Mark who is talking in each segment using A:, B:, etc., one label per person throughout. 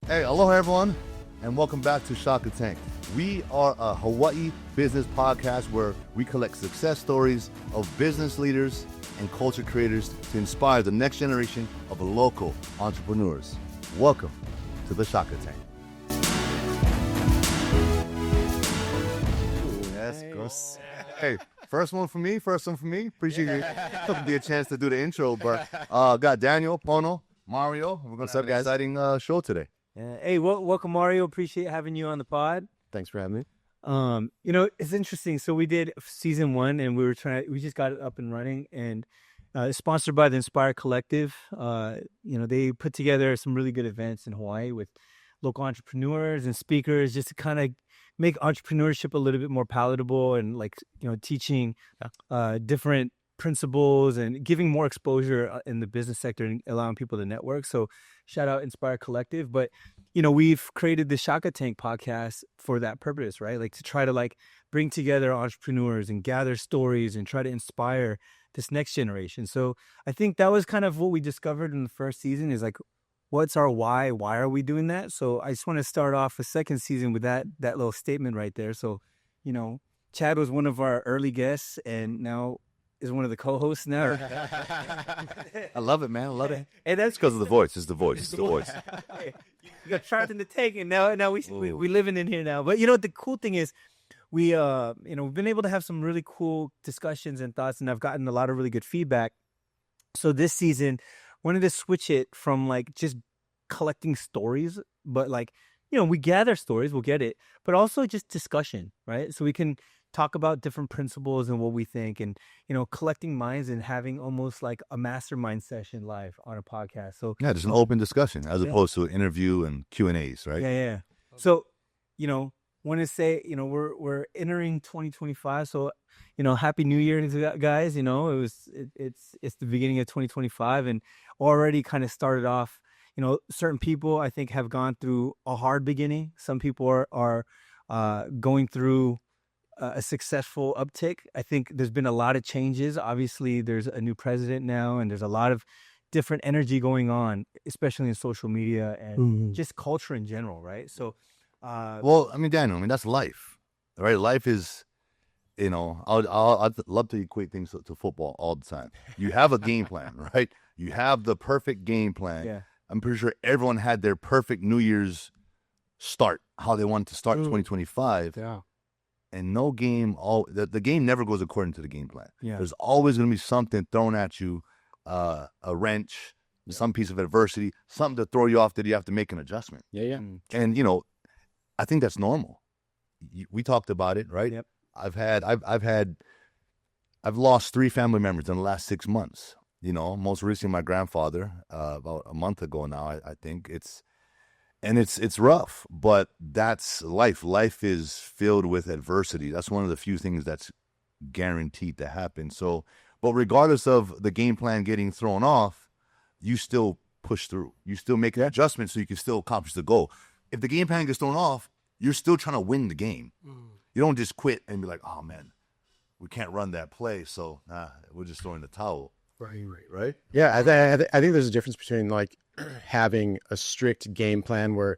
A: Hey, aloha everyone, and welcome back to Shaka Tank. We are a Hawaii business podcast where we collect success stories of business leaders and culture creators to inspire the next generation of local entrepreneurs. Welcome to the Shaka Tank. Ooh, yes, gross. Hey, first one for me. Appreciate you took me a chance to do the intro, but got Daniel, Pono, Mario. We're going to have an exciting show today.
B: Hey, welcome, Mario. Appreciate having you on the pod.
C: Thanks for having me.
B: It's interesting. So we did season 1, and we just got it up and running, and it's sponsored by the Inspire Collective. They put together some really good events in Hawaii with local entrepreneurs and speakers, just to kind of make entrepreneurship a little bit more palatable, and teaching different principles and giving more exposure in the business sector and allowing people to network. So shout out Inspire Collective. But we've created the Shaka Tank podcast for that purpose, right? Like to try to bring together entrepreneurs and gather stories and try to inspire this next generation. So I think that was kind of what we discovered in the first season, is what's our why? Why are we doing that? So I just want to start off the second season with that little statement right there. So, Chad was one of our early guests and now is one of the co-hosts now.
A: I love it, man. I love it.
B: And that's
A: because of the voice. It's the voice.
B: Hey, you got trapped in the tank, and now we living in here now. But the cool thing is, we've been able to have some really cool discussions and thoughts, and I've gotten a lot of really good feedback. So this season, wanted to switch it from just collecting stories, but we gather stories, we'll get it, but also just discussion, right? So we can talk about different principles and what we think, and collecting minds and having almost like a mastermind session live on a podcast. So
A: yeah, just an open discussion as opposed to an interview and Q&As, right?
B: Yeah. So want to say we're entering 2025. So happy New Year, guys. It's the beginning of 2025, and already kind of started off. Certain people I think have gone through a hard beginning. Some people are going through a successful uptick. I think there's been a lot of changes. Obviously, there's a new president now, and there's a lot of different energy going on, especially in social media and just culture in general, right? So,
A: Daniel, that's life, right? Life is, I'd love to equate things to football all the time. You have a game plan, right? You have the perfect game plan.
B: Yeah.
A: I'm pretty sure everyone had their perfect New Year's start, how they wanted to start 2025.
C: Yeah.
A: And no game, the game never goes according to the game plan.
B: Yeah.
A: There's always going to be something thrown at you, a wrench, some piece of adversity, something to throw you off that you have to make an adjustment.
C: Yeah.
A: And, I think that's normal. We talked about it, right?
B: Yep.
A: I've lost 3 family members in the last 6 months. Most recently my grandfather, about a month ago now, I think. It's rough, but that's life. Life is filled with adversity. That's one of the few things that's guaranteed to happen. So, but regardless of the game plan getting thrown off, you still push through. You still make an adjustment so you can still accomplish the goal. If the game plan gets thrown off, you're still trying to win the game. You don't just quit and be like, oh man, we can't run that play, so we're just throwing the towel. Right?
C: Yeah, I think there's a difference between having a strict game plan where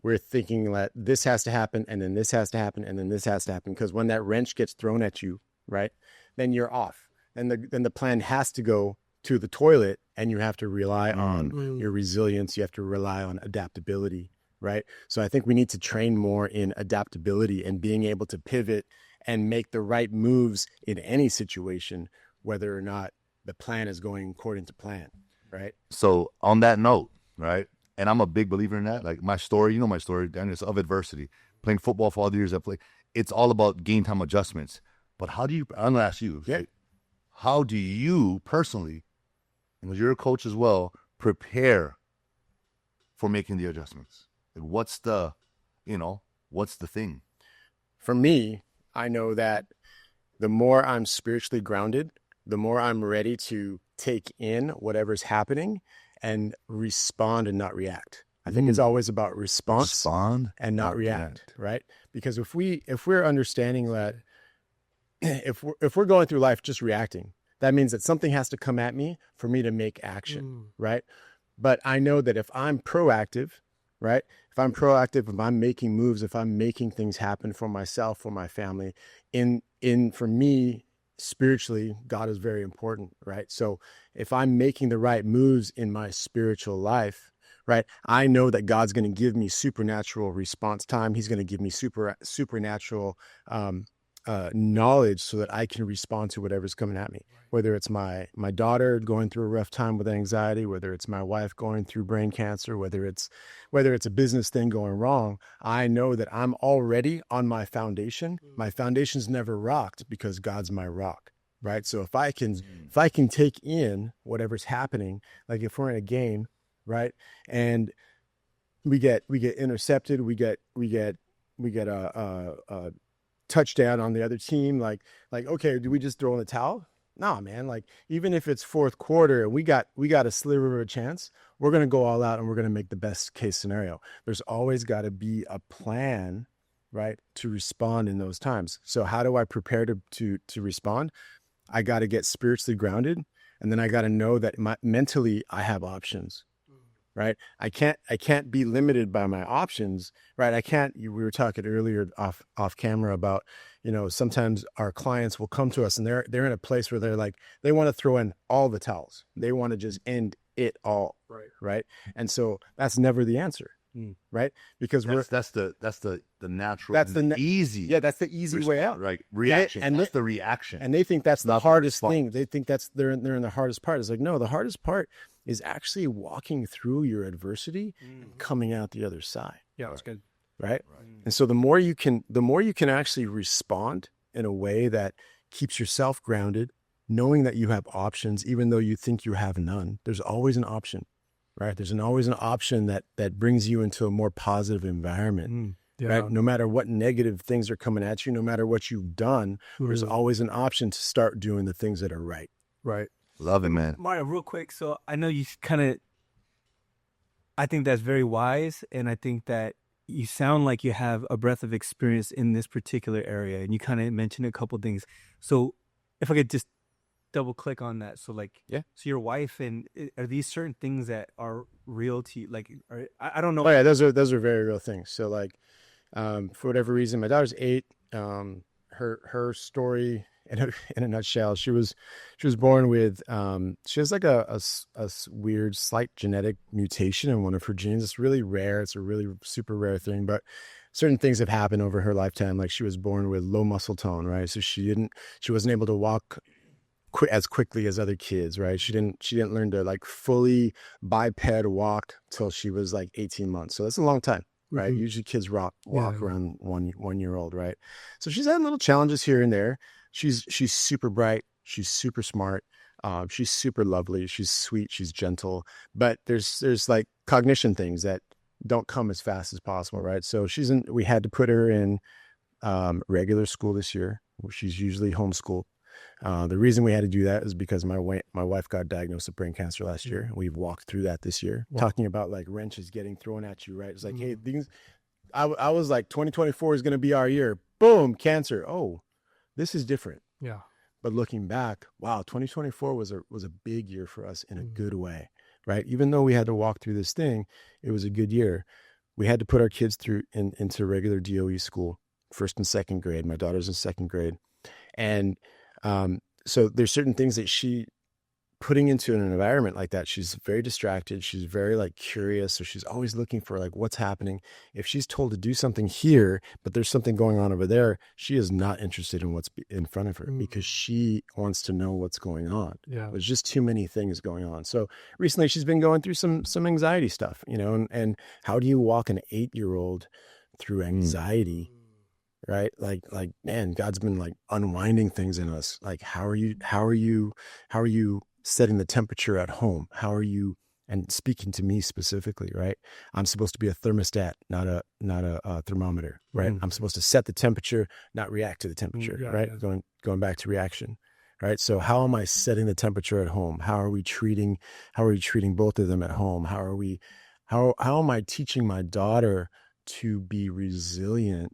C: we're thinking that this has to happen, and then this has to happen, and then this has to happen. Because when that wrench gets thrown at you, right, then you're off. And then the plan has to go to the toilet, and you have to rely on your resilience. You have to rely on adaptability, right? So I think we need to train more in adaptability and being able to pivot and make the right moves in any situation, whether or not the plan is going according to plan, right?
A: So on that note, right, and I'm a big believer in that. Like my story, my story, and it's of adversity. Playing football for all the years I played, it's all about game time adjustments. But I'm going to ask you, how do you personally, and you're a coach as well, prepare for making the adjustments? And what's the thing?
C: For me, I know that the more I'm spiritually grounded, the more I'm ready to take in whatever's happening and respond and not react. I think it's always about respond and not react, right? Because if we're understanding that if we're going through life just reacting, that means that something has to come at me for me to make action, right? But I know that if I'm proactive right? If I'm proactive, if I'm making moves, if I'm making things happen for myself, for my family, for me, spiritually, God is very important, right? So if I'm making the right moves in my spiritual life, right, I know that God's going to give me supernatural response time. He's going to give me supernatural knowledge so that I can respond to whatever's coming at me. Whether it's my daughter going through a rough time with anxiety, whether it's my wife going through brain cancer, whether it's a business thing going wrong, I know that I'm already on my foundation. My foundation's never rocked because God's my rock, right? So if I can take in whatever's happening, like if we're in a game, right, and we get intercepted, we get a touchdown on the other team, like okay, do we just throw in the towel? No, man. Like, even if it's fourth quarter and we got a sliver of a chance, we're going to go all out and we're going to make the best case scenario. There's always got to be a plan, right, to respond in those times. So how do I prepare to respond? I got to get spiritually grounded, and then I got to know that mentally I have options. Right. I can't be limited by my options. Right. We were talking earlier off camera about, sometimes our clients will come to us and they're in a place where they're like, they want to throw in all the towels. They want to just end it all. Right. Right. And so that's never the answer. Right. Because
A: that's the natural, easy.
C: Yeah. That's the easy way out.
A: Right. Reaction. And that's the reaction.
C: And they think that's the hardest thing. They think they're in the hardest part. It's like, no, the hardest part is actually walking through your adversity and coming out the other side.
B: Yeah, that's good.
C: Right. And so the more you can actually respond in a way that keeps yourself grounded, knowing that you have options, even though you think you have none. There's always an option, right? There's always an option that brings you into a more positive environment. Yeah. Right. No matter what negative things are coming at you, no matter what you've done, there's always an option to start doing the things that are right.
B: Right.
A: Love it, man.
B: Mario, real quick. So I know you I think that's very wise. And I think that you sound like you have a breadth of experience in this particular area. And you kind of mentioned a couple things. So if I could just double click on that. So so your wife, and are these certain things that are real to you? Like, I don't know.
C: Oh yeah, those are very real things. So for whatever reason, my daughter's 8. Her story in a nutshell, she was born with she has like a weird slight genetic mutation in one of her genes. It's really rare. It's a really super rare thing, but certain things have happened over her lifetime. Like, she was born with low muscle tone, right? So she wasn't able to walk as quickly as other kids, right? She didn't learn to like fully biped walk till she was like 18 months. So that's a long time. Right. Mm-hmm. Usually kids walk around 1 year old. Right. So she's had little challenges here and there. She's super bright. She's super smart. She's super lovely. She's sweet. She's gentle. But there's like cognition things that don't come as fast as possible. Right. So we had to put her in regular school this year. She's usually homeschooled. The reason we had to do that is because my wife got diagnosed with brain cancer last year. We've walked through that this year. Wow. Talking about like wrenches getting thrown at you, right? It's like, hey, I was like, 2024 is going to be our year. Boom, cancer. Oh, this is different.
B: Yeah.
C: But looking back, wow, 2024 was a big year for us in a good way, right? Even though we had to walk through this thing, it was a good year. We had to put our kids through into regular DOE school, 1st and 2nd grade. My daughter's in 2nd grade. And so there's certain things that she putting into an environment like that. She's very distracted. She's very like curious. So she's always looking for like what's happening. If she's told to do something here, but there's something going on over there, she is not interested in what's in front of her because she wants to know what's going on.
B: Yeah.
C: There's just too many things going on. So recently she's been going through some anxiety stuff, and how do you walk an 8-year-old through anxiety? Right. Like, man, God's been like unwinding things in us. Like, how are you setting the temperature at home? How are you, and speaking to me specifically, right? I'm supposed to be a thermostat, not a thermometer, right? I'm supposed to set the temperature, not react to the temperature, right? Yeah. Going back to reaction, right? So how am I setting the temperature at home? How are we treating both of them at home? How am I teaching my daughter to be resilient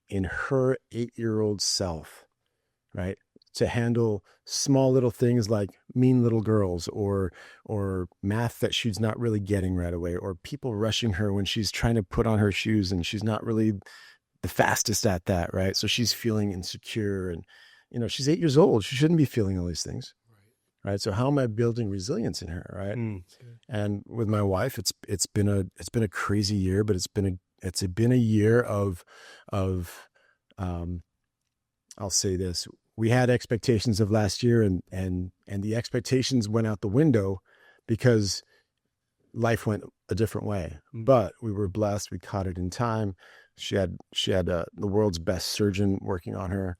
C: in her 8-year-old self, right? To handle small little things like mean little girls or math that she's not really getting right away, or people rushing her when she's trying to put on her shoes and she's not really the fastest at that, right? So she's feeling insecure, and she's 8 years old. She shouldn't be feeling all these things. Right. So how am I building resilience in her? Right. And with my wife, it's been a crazy year, but it's been a year of I'll say this. We had expectations of last year, and the expectations went out the window because life went a different way. But we were blessed. We caught it in time. She had the world's best surgeon working on her.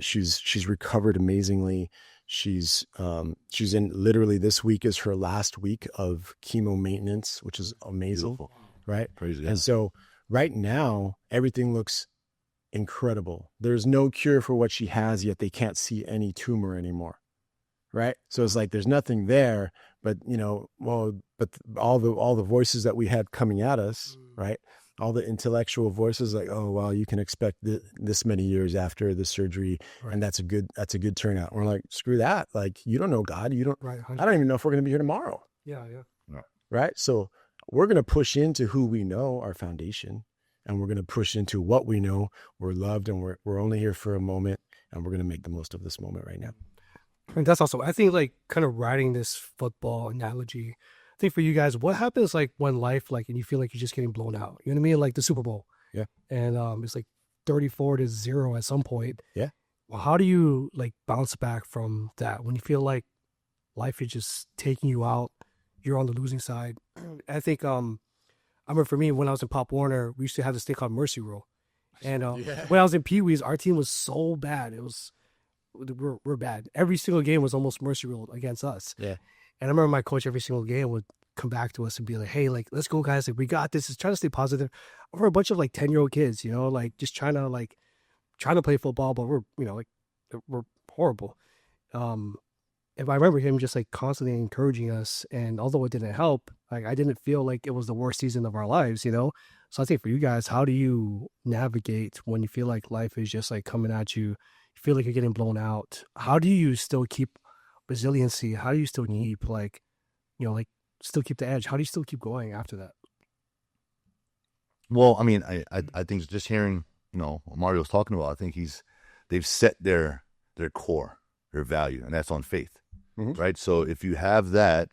C: She's recovered amazingly. She's in, literally this week is her last week of chemo maintenance, which is amazing. Beautiful. Right.
A: Crazy.
C: And so right now everything looks incredible. There's no cure for what she has, yet they can't see any tumor anymore. Right. So it's like, there's nothing there, but but all the voices that we had coming at us, right? All the intellectual voices like, oh, well, you can expect this many years after the surgery. Right. And that's a good turnout. We're like, screw that. Like, you don't know God. You don't, right, I don't even know if we're going to be here tomorrow.
D: Yeah.
A: No.
C: Right. So we're going to push into who we know, our foundation, and we're going to push into what we know. We're loved, and we're only here for a moment, and we're going to make the most of this moment right now.
D: And that's also, I think, like, kind of riding this football analogy, I think for you guys, what happens like when life, like, and you feel like you're just getting blown out, you know what I mean? Like the Super Bowl.
C: Yeah.
D: And it's like 34-0 at some point.
C: Yeah.
D: Well, how do you like bounce back from that when you feel like life is just taking you out, you're on the losing side? I think, I remember for me, when I was in Pop Warner, we used to have this thing called Mercy Rule. And when I was in Pee Wees, our team was so bad. We're bad. Every single game was almost Mercy Rule against us.
C: Yeah.
D: And I remember my coach every single game would come back to us and be like, hey, like, let's go, guys. Like, we got this. Just trying to stay positive. We're a bunch of like 10-year-old kids, like just trying to play football, but we're horrible. If I remember him just like constantly encouraging us, and although it didn't help, like I didn't feel like it was the worst season of our lives, So I think for you guys, how do you navigate when you feel like life is just like coming at you? You feel like you're getting blown out. How do you still keep resiliency? How do you still keep still keep the edge? How do you still keep going after that?
A: Well, I mean, I think just hearing, what Mario's talking about, I think they've set their core, their value, and that's on faith, right? So if you have that,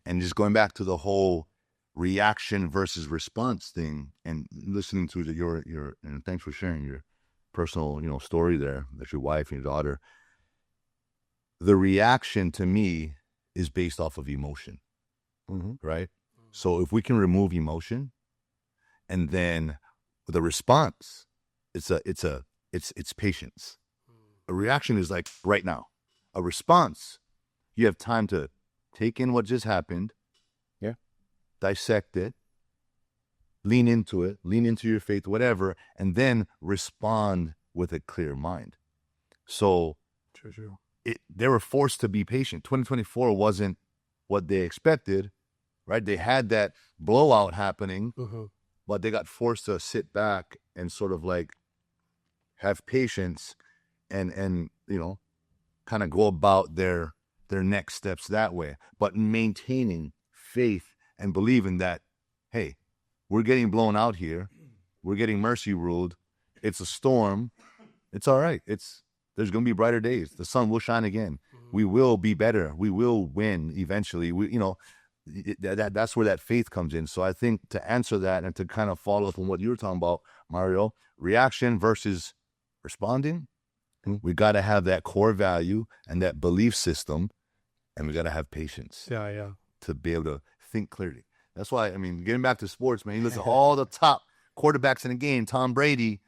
A: and just going back to the whole reaction versus response thing, and listening to your and thanks for sharing your personal, story there, that your wife and your daughter, the reaction to me is based off of emotion, right? So if we can remove emotion, and then the response, it's patience. A reaction is like right now. A response, you have time to take in what just happened, dissect it, lean into your faith, whatever, and then respond with a clear mind. So
D: True.
A: They were forced to be patient. 2024 wasn't what they expected, right? They had that blowout happening, but they got forced to sit back and sort of like have patience and kind of go about their next steps that way, but maintaining faith and believing that, hey, we're getting blown out here. We're getting mercy ruled. It's a storm. It's all right. There's going to be brighter days. The sun will shine again. We will be better. We will win eventually. That's where that faith comes in. So I think to answer that and to kind of follow up on what you were talking about, Mario, reaction versus responding, we got to have that core value and that belief system, and we got to have patience.
D: Yeah.
A: To be able to think clearly. That's why, I mean, getting back to sports, man, you listen to all the top quarterbacks in the game, Tom Brady,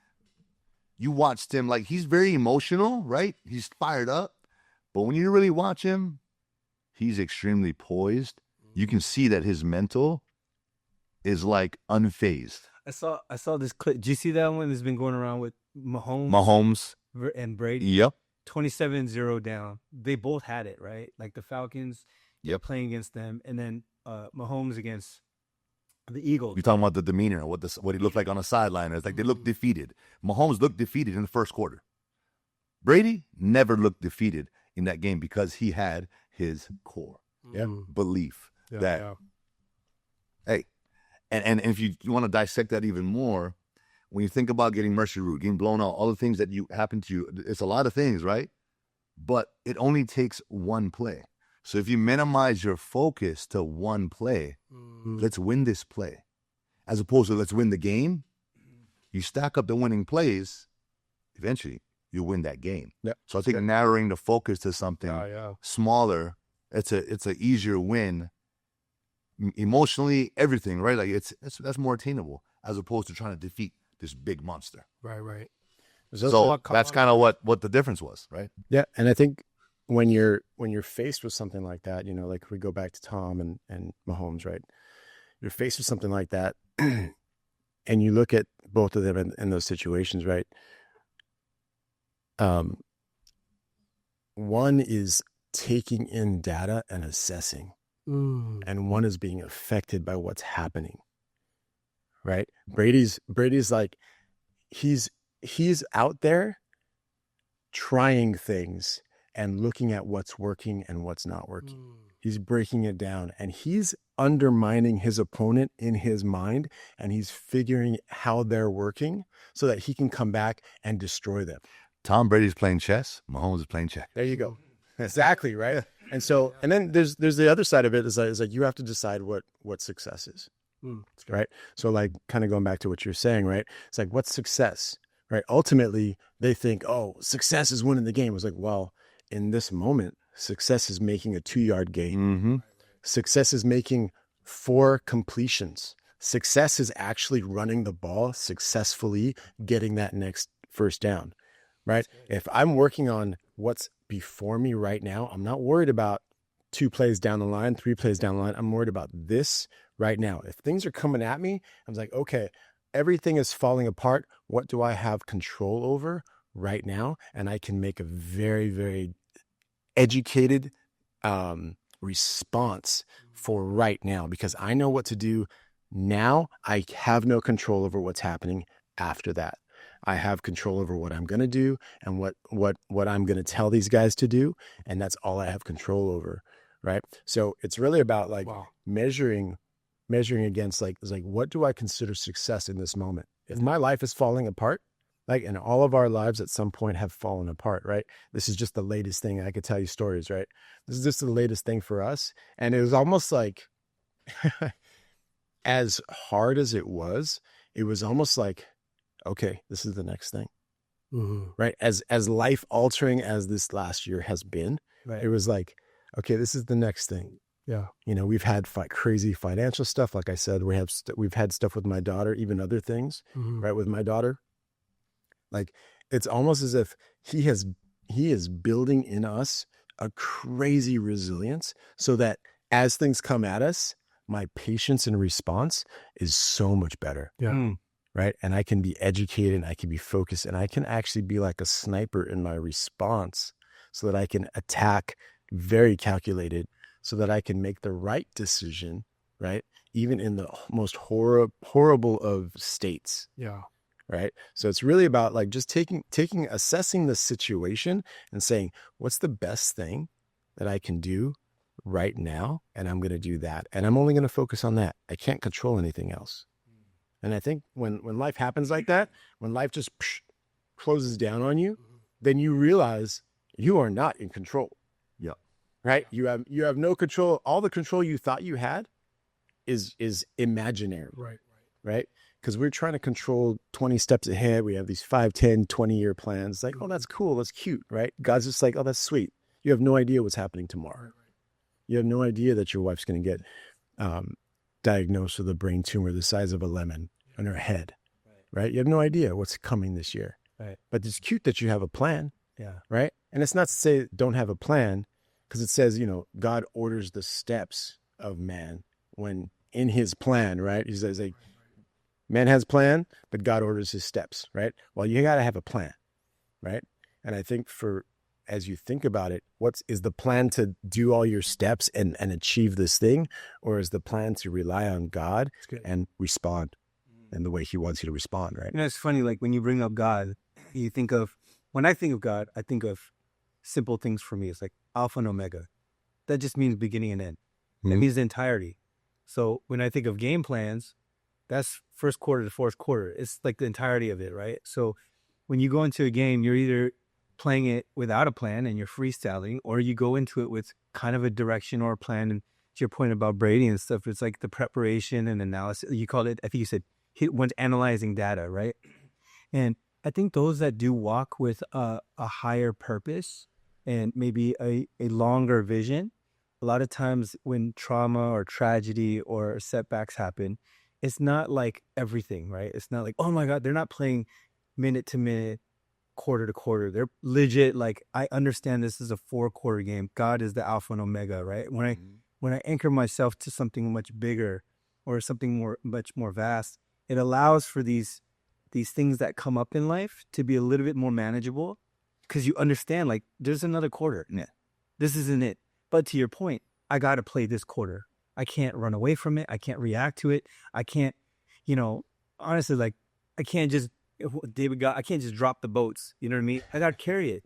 A: you watched him, like, he's very emotional, right? He's fired up. But when you really watch him, he's extremely poised. You can see that his mental is like unfazed.
B: I saw this clip. Did you see that one that's been going around with Mahomes?
A: Mahomes.
B: And Brady?
A: Yep.
B: 27-0 down. They both had it, right? Like the Falcons, playing against them, and then Mahomes against the Eagles.
A: You're talking about the demeanor, what he looked like on the sideline. It's like they looked defeated. Mahomes looked defeated in the first quarter. Brady never looked defeated in that game because he had his core belief that, hey, and if you want to dissect that even more, when you think about getting mercy root, getting blown out, all the things that happen to you, it's a lot of things, right? But it only takes one play. So if you minimize your focus to one play, let's win this play, as opposed to let's win the game, you stack up the winning plays, eventually you win that game.
C: Yep.
A: So I think narrowing the focus to something smaller, it's a easier win. Emotionally, everything, right? Like that's more attainable as opposed to trying to defeat this big monster.
D: Right.
A: So that's kind of what the difference was, right?
C: Yeah, and I think when you're faced with something like that, you know, like we go back to Tom and Mahomes, right? You're faced with something like that, and you look at both of them in those situations, right? One is taking in data and assessing, and one is being affected by what's happening, right? Brady's like he's out there trying things and looking at what's working and what's not working. He's breaking it down, and he's undermining his opponent in his mind, and he's figuring how they're working so that he can come back and destroy them.
A: Tom Brady's playing chess. Mahomes is playing checkers.
C: There you go. Exactly, right? And so, and then there's the other side of it is like you have to decide what success is, right? So like kind of going back to what you're saying, right? It's like, what's success, right? Ultimately, they think, oh, success is winning the game. It's like, well, in this moment, success is making a 2-yard gain. Success is making 4 completions. Success is actually running the ball successfully, getting that next first down, right? If I'm working on what's before me right now, I'm not worried about 2 plays down the line, 3 plays down the line. I'm worried about this right now. If things are coming at me, I'm like, okay, everything is falling apart. What do I have control over right now? And I can make a very, very educated response for right now, because I know what to do now. I have no control over what's happening after that. I have control over what I'm going to do and what I'm going to tell these guys to do. And that's all I have control over. Right. So it's really about like measuring against like what do I consider success in this moment? If my life is falling apart, like, and all of our lives at some point have fallen apart, right? This is just the latest thing. I could tell you stories, right? This is just the latest thing for us. And it was almost like, as hard as it was almost like, okay, this is the next thing, right? As life altering as this last year has been, it was like, okay, this is the next thing.
D: Yeah.
C: You know, we've had crazy financial stuff. Like I said, we've had stuff with my daughter, even other things, right? With my daughter. Like, it's almost as if he is building in us a crazy resilience so that as things come at us, my patience and response is so much better.
D: Yeah.
C: Right. And I can be educated and I can be focused and I can actually be like a sniper in my response so that I can attack very calculated so that I can make the right decision, right? Even in the most horrible of states.
D: Yeah.
C: Right. So it's really about like just assessing the situation and saying, what's the best thing that I can do right now? And I'm going to do that. And I'm only going to focus on that. I can't control anything else. And I think when life happens like that, when life just closes down on you, then you realize you are not in control.
A: Yeah.
C: Right. You have no control. All the control you thought you had is imaginary. Right. Because we're trying to control 20 steps ahead. We have these 5, 10, 20-year plans. Like, oh, that's cool. That's cute, right? God's just like, oh, that's sweet. You have no idea what's happening tomorrow. You have no idea that your wife's going to get diagnosed with a brain tumor the size of a lemon on her head, right? You have no idea what's coming this year.
B: Right.
C: But it's cute that you have a plan,
B: Yeah.
C: right? And it's not to say don't have a plan, because it says, you know, God orders the steps of man when in his plan, right? He says, like, man has a plan, but God orders his steps, right? Well, you got to have a plan, right? And I think as you think about it, is the plan to do all your steps and achieve this thing? Or is the plan to rely on God and respond in the way he wants you to respond, right?
B: You know, it's funny, like when you bring up God, you think of when I think of God, I think of simple things for me. It's like Alpha and Omega. That just means beginning and end. That
A: Mhm.
B: means the entirety. So when I think of game plans, that's first quarter to fourth quarter. It's like the entirety of it, right? So when you go into a game, you're either playing it without a plan and you're freestyling, or you go into it with kind of a direction or a plan. And to your point about Brady and stuff, it's like the preparation and analysis. You called it, I think you said, one's analyzing data, right? And I think those that do walk with a higher purpose and maybe a longer vision, a lot of times when trauma or tragedy or setbacks happen, it's not like everything, right? It's not like, oh my God, they're not playing minute to minute, quarter to quarter. They're legit like, I understand this is a 4-quarter game. God is the Alpha and Omega, right? When I anchor myself to something much bigger or something much more vast, it allows for these things that come up in life to be a little bit more manageable, because you understand, like, there's another quarter. Nah, this isn't it. But to your point, I got to play this quarter. I can't run away from it. I can't react to it. I can't, honestly, like, I can't just, I can't just drop the boats. You know what I mean? I got to carry it,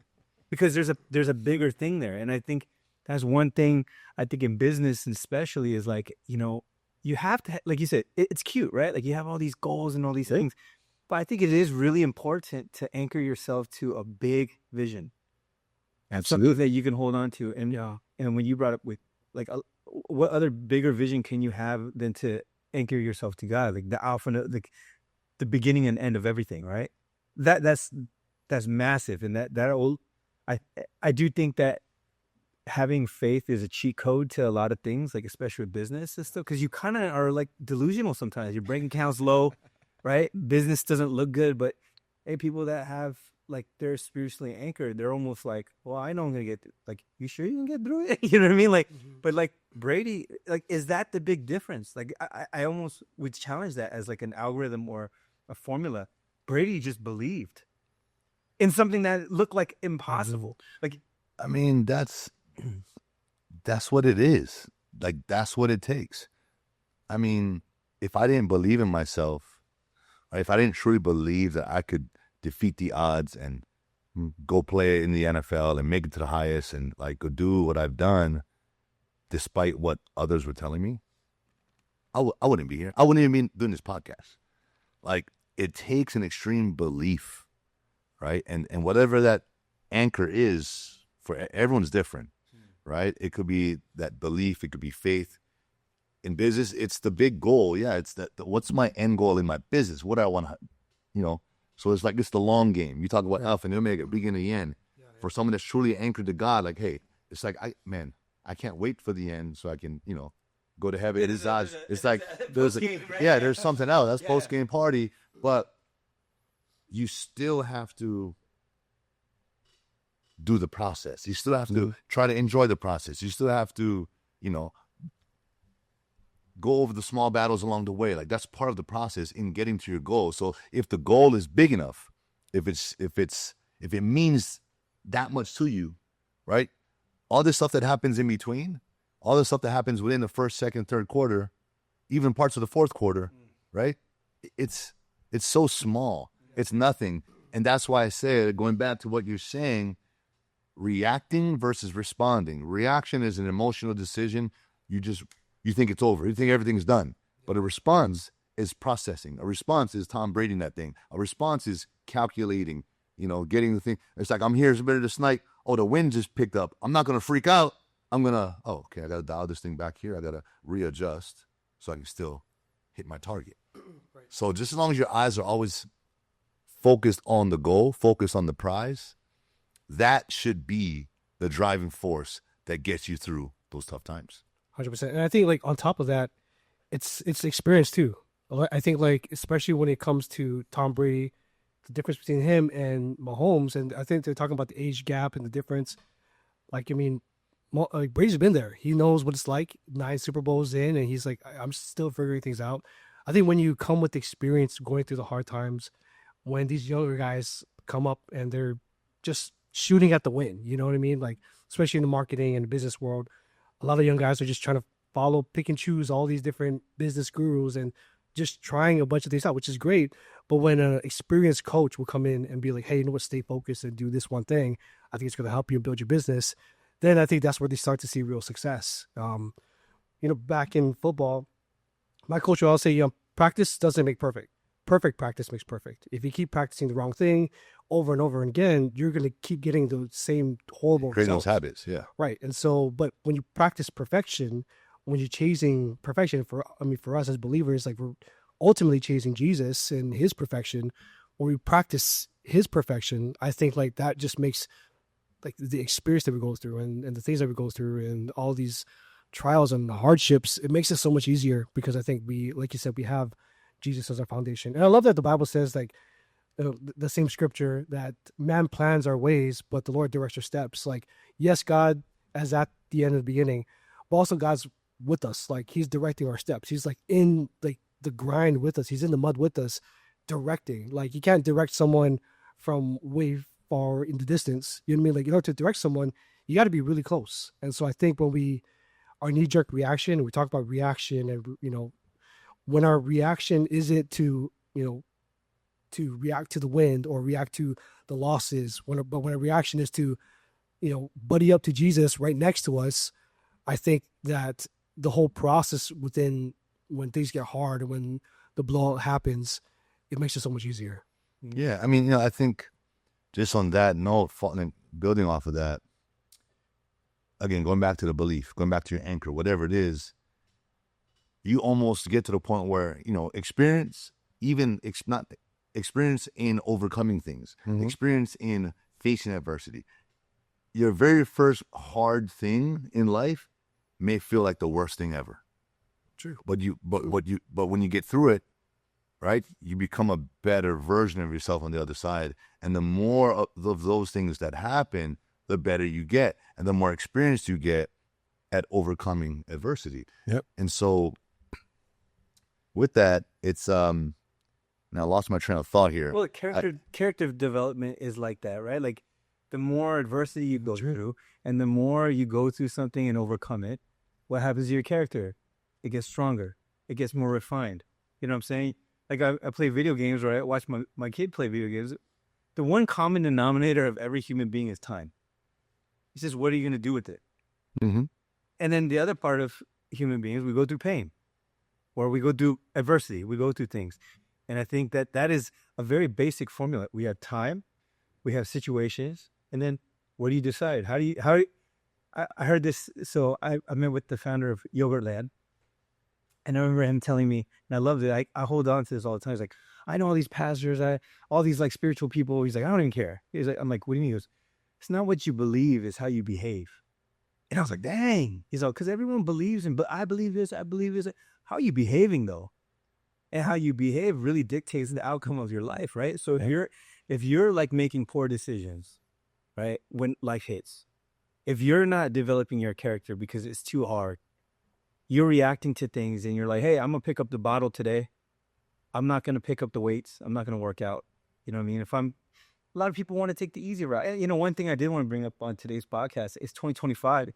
B: because there's a bigger thing there. And I think that's one thing I think in business, especially, is like, you have to, like you said, it's cute, right? Like, you have all these goals and all these things. But I think it is really important to anchor yourself to a big vision.
C: Absolutely.
B: Something that you can hold on to. And when you brought up with, like, what other bigger vision can you have than to anchor yourself to God? Like the alpha, the beginning and end of everything, right? That's massive. And I do think that having faith is a cheat code to a lot of things, like especially with business and stuff, because you kind of are like delusional sometimes. Your bank account's low, right? Business doesn't look good, but hey, people that have, like, they're spiritually anchored, they're almost like, well, I know I'm gonna get like, you sure you can get through it? You know what I mean? Like, but like Brady, like, is that the big difference? Like, I almost would challenge that as like an algorithm or a formula. Brady just believed in something that looked like impossible. Like,
A: I mean, that's what it is. Like, that's what it takes. I mean, if I didn't believe in myself, or if I didn't truly believe that I could defeat the odds and go play in the NFL and make it to the highest and like go do what I've done, despite what others were telling me, I wouldn't be here. I wouldn't even be doing this podcast. Like, it takes an extreme belief, right? And whatever that anchor is, for everyone's different, right? It could be that belief. It could be faith. In business, it's the big goal. Yeah, it's that. What's my end goal in my business? What do I want to, So it's like, it's the long game. You talk about Alpha and Omega, beginning and end. For someone that's truly anchored to God, like, hey, it's like, I can't wait for the end so I can, go to heaven. It's like there's something else. That's post game party, but you still have to do the process. You still have to try to enjoy the process. You still have to, go over the small battles along the way. Like, that's part of the process in getting to your goal. So if the goal is big enough, if it means that much to you, right? All this stuff that happens in between, all the stuff that happens within the first, second, third quarter, even parts of the fourth quarter, right? It's so small. It's nothing. And that's why I say, going back to what you're saying, reacting versus responding. Reaction is an emotional decision. You think it's over. You think everything's done. But a response is processing. A response is Tom Brady that thing. A response is calculating, getting the thing. It's like, I'm here, it's better this night. Oh, the wind just picked up. I'm not going to freak out. I'm going to, okay, I got to dial this thing back here. I got to readjust so I can still hit my target. Right. So just as long as your eyes are always focused on the goal, focused on the prize, that should be the driving force that gets you through those tough times.
D: 100%. And I think, like, on top of that, it's experience too. I think, like, especially when it comes to Tom Brady, the difference between him and Mahomes, and I think they're talking about the age gap and the difference. Like, I mean, like, Brady's been there. He knows what it's like, 9 Super Bowls in, and he's like, I'm still figuring things out. I think when you come with experience going through the hard times, when these younger guys come up and they're just shooting at the win, you know what I mean? Like, especially in the marketing and the business world, a lot of young guys are just trying to pick and choose all these different business gurus, and just trying a bunch of things out, which is great. But when an experienced coach will come in and be like, hey, you know what, stay focused and do this one thing, I think it's going to help you build your business. Then I think that's where they start to see real success. Back in football, my coach will always say, practice doesn't make perfect. Perfect practice makes perfect. If you keep practicing the wrong thing over and over again, you're going to keep getting the same horrible
A: Creating
D: results.
A: those habits, yeah.
D: Right. And so, but when you practice perfection, when you're chasing perfection, for us as believers, like we're ultimately chasing Jesus and his perfection, when we practice his perfection, I think like that just makes like the experience that we go through and the things that we go through and all these trials and hardships, it makes it so much easier because I think we, like you said, we have Jesus as our foundation. And I love that the Bible says like the same scripture that man plans our ways, but the Lord directs our steps. Like, yes, God is at the end of the beginning, but also God's with us. Like he's directing our steps. He's like in like the grind with us. He's in the mud with us, directing. Like you can't direct someone from way far in the distance. You know what I mean? Like in order to direct someone, you got to be really close. And so I think when our knee-jerk reaction, we talk about reaction and, when our reaction isn't to react to the wind or react to the losses, but when a reaction is to, buddy up to Jesus right next to us, I think that the whole process when things get hard and when the blowout happens, it makes it so much easier.
A: Yeah, I mean, I think just on that note, building off of that, again, going back to the belief, going back to your anchor, whatever it is, you almost get to the point where, experience, not experience in overcoming things, experience in facing adversity. Your very first hard thing in life may feel like the worst thing ever.
D: True.
A: But when you get through it, right, you become a better version of yourself on the other side. And the more of those things that happen, the better you get and the more experience you get at overcoming adversity.
C: Yep.
A: And so with that, it's now I lost my train of thought here.
B: Well, character development is like that, right? Like the more adversity you go through and the more you go through something and overcome it, what happens to your character? It gets stronger. It gets more refined. You know what I'm saying? Like I play video games, right? I watch my kid play video games. The one common denominator of every human being is time. He says, what are you going to do with it?
A: Mm-hmm.
B: And then the other part of human beings, we go through pain, or we go through adversity. We go through things. And I think that is a very basic formula. We have time, we have situations, and then what do you decide? I heard this. So I met with the founder of Yogurtland, and I remember him telling me, and I loved it. I hold on to this all the time. He's like, I know all these pastors, all these like spiritual people. He's like, I don't even care. He's like, I'm like, what do you mean? He goes, it's not what you believe, it's how you behave. And I was like, dang. He's like, because everyone believes but I believe this, I believe this. How are you behaving though? And how you behave really dictates the outcome of your life, right? So if you're like making poor decisions, right, when life hits, if you're not developing your character because it's too hard, you're reacting to things and you're like, hey, I'm going to pick up the bottle today. I'm not going to pick up the weights. I'm not going to work out. You know what I mean? A lot of people want to take the easy route. And, one thing I did want to bring up on today's podcast is 2025.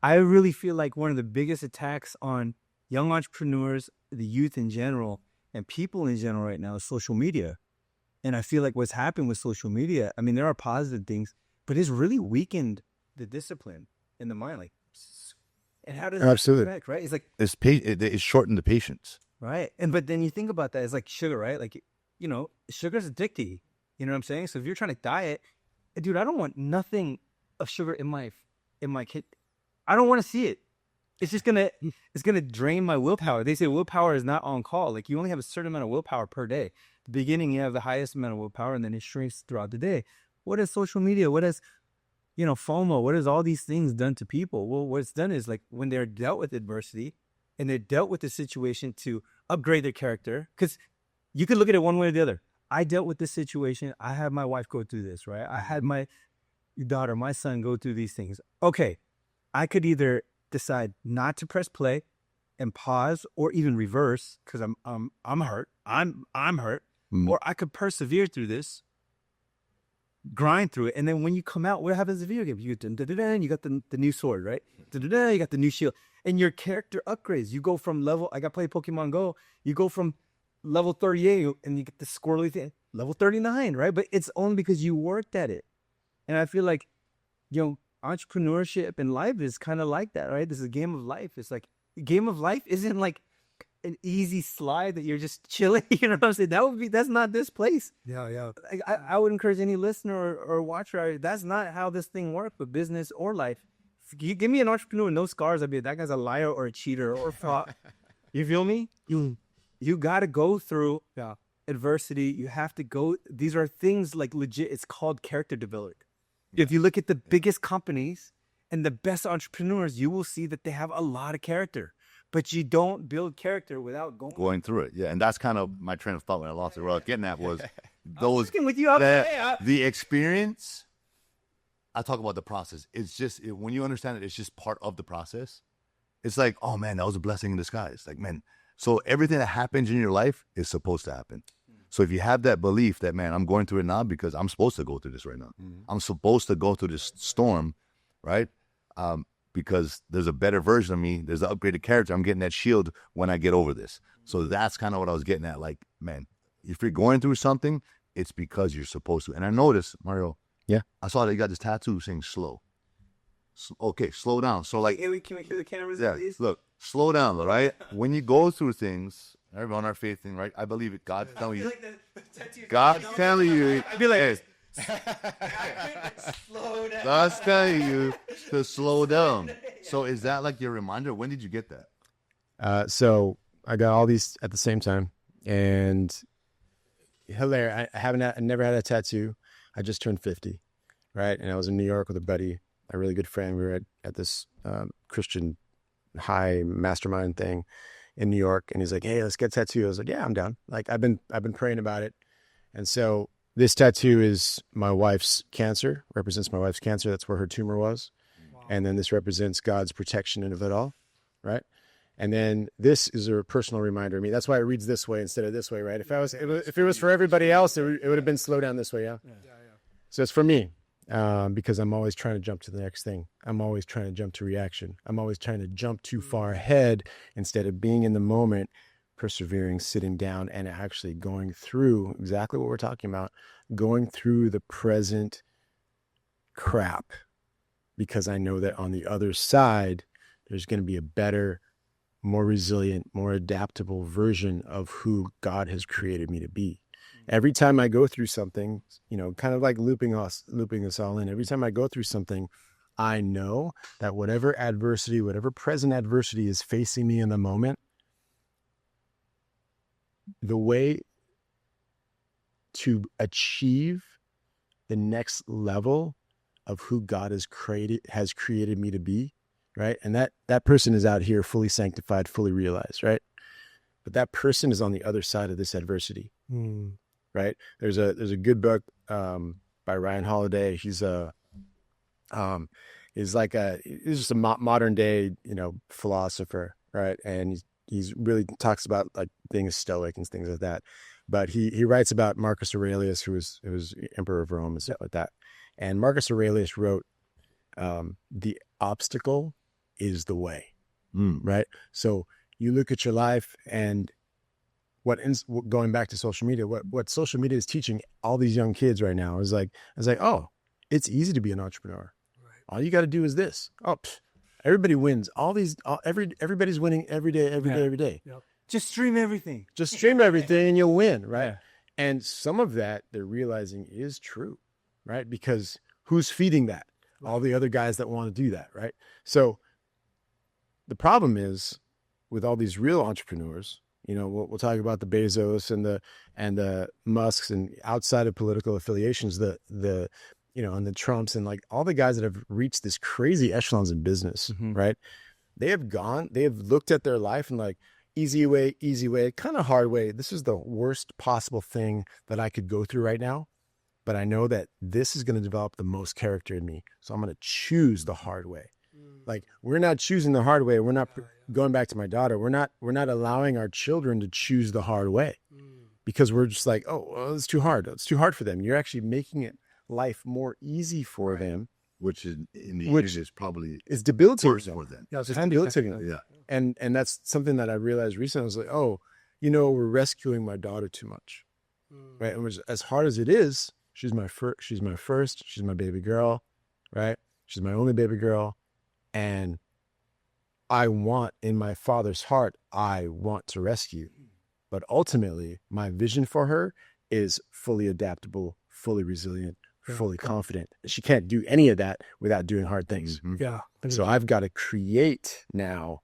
B: I really feel like one of the biggest attacks on young entrepreneurs, the youth in general, and people in general right now is social media. And I feel like what's happened with social media, I mean, there are positive things, but it's really weakened the discipline in the mind. Like, and how does that affect, right? It's like
A: it's shortened the patience.
B: Right. But then you think about that, it's like sugar, right? Like, sugar's addictive. You know what I'm saying? So if you're trying to diet, dude, I don't want nothing of sugar in my kid. I don't want to see it. It's just it's gonna drain my willpower. They say willpower is not on call. Like you only have a certain amount of willpower per day. The beginning, you have the highest amount of willpower, and then it shrinks throughout the day. What is social media? What is, FOMO? What has all these things done to people? Well, what it's done is like when they're dealt with adversity and they're dealt with the situation to upgrade their character, because you could look at it one way or the other. I dealt with this situation. I had my wife go through this, right? I had my daughter, my son go through these things. Okay, I could either decide not to press play and pause, or even reverse because I'm hurt. I'm hurt, or I could persevere through this, grind through it, and then when you come out, what happens in the video game? You got the new sword, right? You got the new shield, and your character upgrades. You go from level, like I play Pokemon Go, you go from level 38 and you get the squirrely thing, level 39, right? But it's only because you worked at it. And I feel like, entrepreneurship in life is kind of like that, right? This is a game of life. It's like, a game of life isn't like an easy slide that you're just chilling. You know what I'm saying? That's not this place.
D: Yeah.
B: Like, I would encourage any listener or watcher, that's not how this thing works with business or life. If you give me an entrepreneur with no scars, I'd be that guy's a liar or a cheater or fraud. You feel me? You got to go through adversity. You have to go. These are things like legit. It's called character development. If you look at the biggest companies and the best entrepreneurs, you will see that they have a lot of character. But you don't build character without
A: going through it. Yeah, and that's kind of my train of thought when I lost it. What I was getting at was those
B: with you
A: the experience. I talk about the process. It's just when you understand it, it's just part of the process. It's like, oh man, that was a blessing in disguise. Like, man, so everything that happens in your life is supposed to happen. So if you have that belief that, man, I'm going through it now because I'm supposed to go through this right now. I'm supposed to go through this storm, right? Because there's a better version of me. There's an upgraded character. I'm getting that shield when I get over this. So that's kind of what I was getting at. Like, man, if you're going through something, it's because you're supposed to. And I noticed, Mario.
C: Yeah.
A: I saw that you got this tattoo saying slow. Okay, slow down. So like,
B: can we hear the cameras?
A: Yeah,
B: Please?
A: look, slow down, right? When you go through things, everyone our faith thing, right? I believe it. God's telling you. God's telling you.
B: I'd be like,
A: slow down. God's telling you to slow down. So is that like your reminder? When did you get that?
C: So I got all these at the same time, and hilarious. I never had a tattoo. I just turned 50, right? And I was in New York with a buddy, a really good friend. We were at this Christian high mastermind thing in New York, and he's like, "Hey, let's get a tattoo." I was like, "Yeah, I'm down." Like I've been praying about it, and so this tattoo is my wife's cancer. Represents my wife's cancer. That's where her tumor was, and then this represents God's protection of it all, right? And then this is a personal reminder of me. That's why it reads this way instead of this way, right? If it was for everybody else, it would have been slow down this way, yeah. So it's for me. Because I'm always trying to jump to the next thing. I'm always trying to jump to reaction. I'm always trying to jump too far ahead instead of being in the moment, persevering, sitting down, and actually going through exactly what we're talking about, going through the present crap, because I know that on the other side, there's going to be a better, more resilient, more adaptable version of who God has created me to be. Every time I go through something, kind of like looping us all in. Every time I go through something, I know that whatever adversity, whatever present adversity is facing me in the moment, the way to achieve the next level of who God has created me to be, right? And that person is out here fully sanctified, fully realized, right? But that person is on the other side of this adversity. Right. There's a good book by Ryan Holiday. He's just a modern day, philosopher. Right. And he's really talks about like being a Stoic and things like that. But he writes about Marcus Aurelius, who was emperor of Rome and stuff like that. And Marcus Aurelius wrote, the obstacle is the way. Right. So you look at your life and going back to social media, what social media is teaching all these young kids right now is like, oh, it's easy to be an entrepreneur. Right. All you got to do is this. Oh, everybody wins. Everybody's winning every day.
B: Yep. Just stream everything.
C: And you'll win, right? Yeah. And some of that they're realizing is true, right? Because who's feeding that? Right. All the other guys that want to do that, right? So the problem is with all these real entrepreneurs. We'll talk about the Bezos and the Musks and outside of political affiliations, and the Trumps and like all the guys that have reached this crazy echelons in business, right? They have looked at their life and like easy way, kind of hard way. This is the worst possible thing that I could go through right now, but I know that this is going to develop the most character in me. So I'm going to choose the hard way. Like we're not choosing the hard way. We're not going back to my daughter. We're not allowing our children to choose the hard way because we're just like, oh, well, it's too hard. It's too hard for them. You're actually making life more easy for them
A: which in the
C: Which
A: English is probably
C: It's debilitating.
A: worse for them.
D: Yeah,
C: It's debilitating.
A: Yeah.
C: And that's something that I realized recently. I was like, oh, we're rescuing my daughter too much, right? And as hard as it is, she's my first. She's my baby girl, right? She's my only baby girl, and I want, in my father's heart, I want to rescue. But ultimately, my vision for her is fully adaptable, fully resilient, fully confident. She can't do any of that without doing hard things.
A: Mhm.
D: Yeah.
C: So I've got to create now.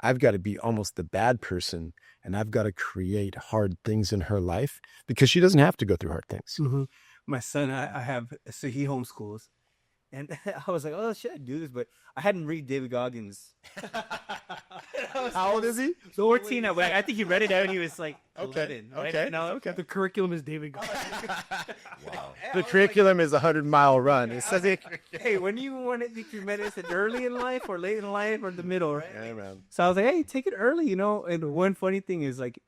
C: I've got to be almost the bad person, and I've got to create hard things in her life because she doesn't have to go through hard things.
D: Mm-hmm.
B: My son, I have, so he homeschools. And I was like, oh, should I do this? But I hadn't read David Goggins.
C: How old is he?
B: 14. I think he read it out and he was like,
C: Okay.
B: 11. Right?
C: Okay.
B: Now,
D: The curriculum is David Goggins.
A: Wow.
C: The curriculum is a 100-mile run. It says it.
B: hey, when do you want to think your medicine early in life or late in life or the middle, right?
C: Yeah, man.
B: So I was like, hey, take it early, And one funny thing is, like,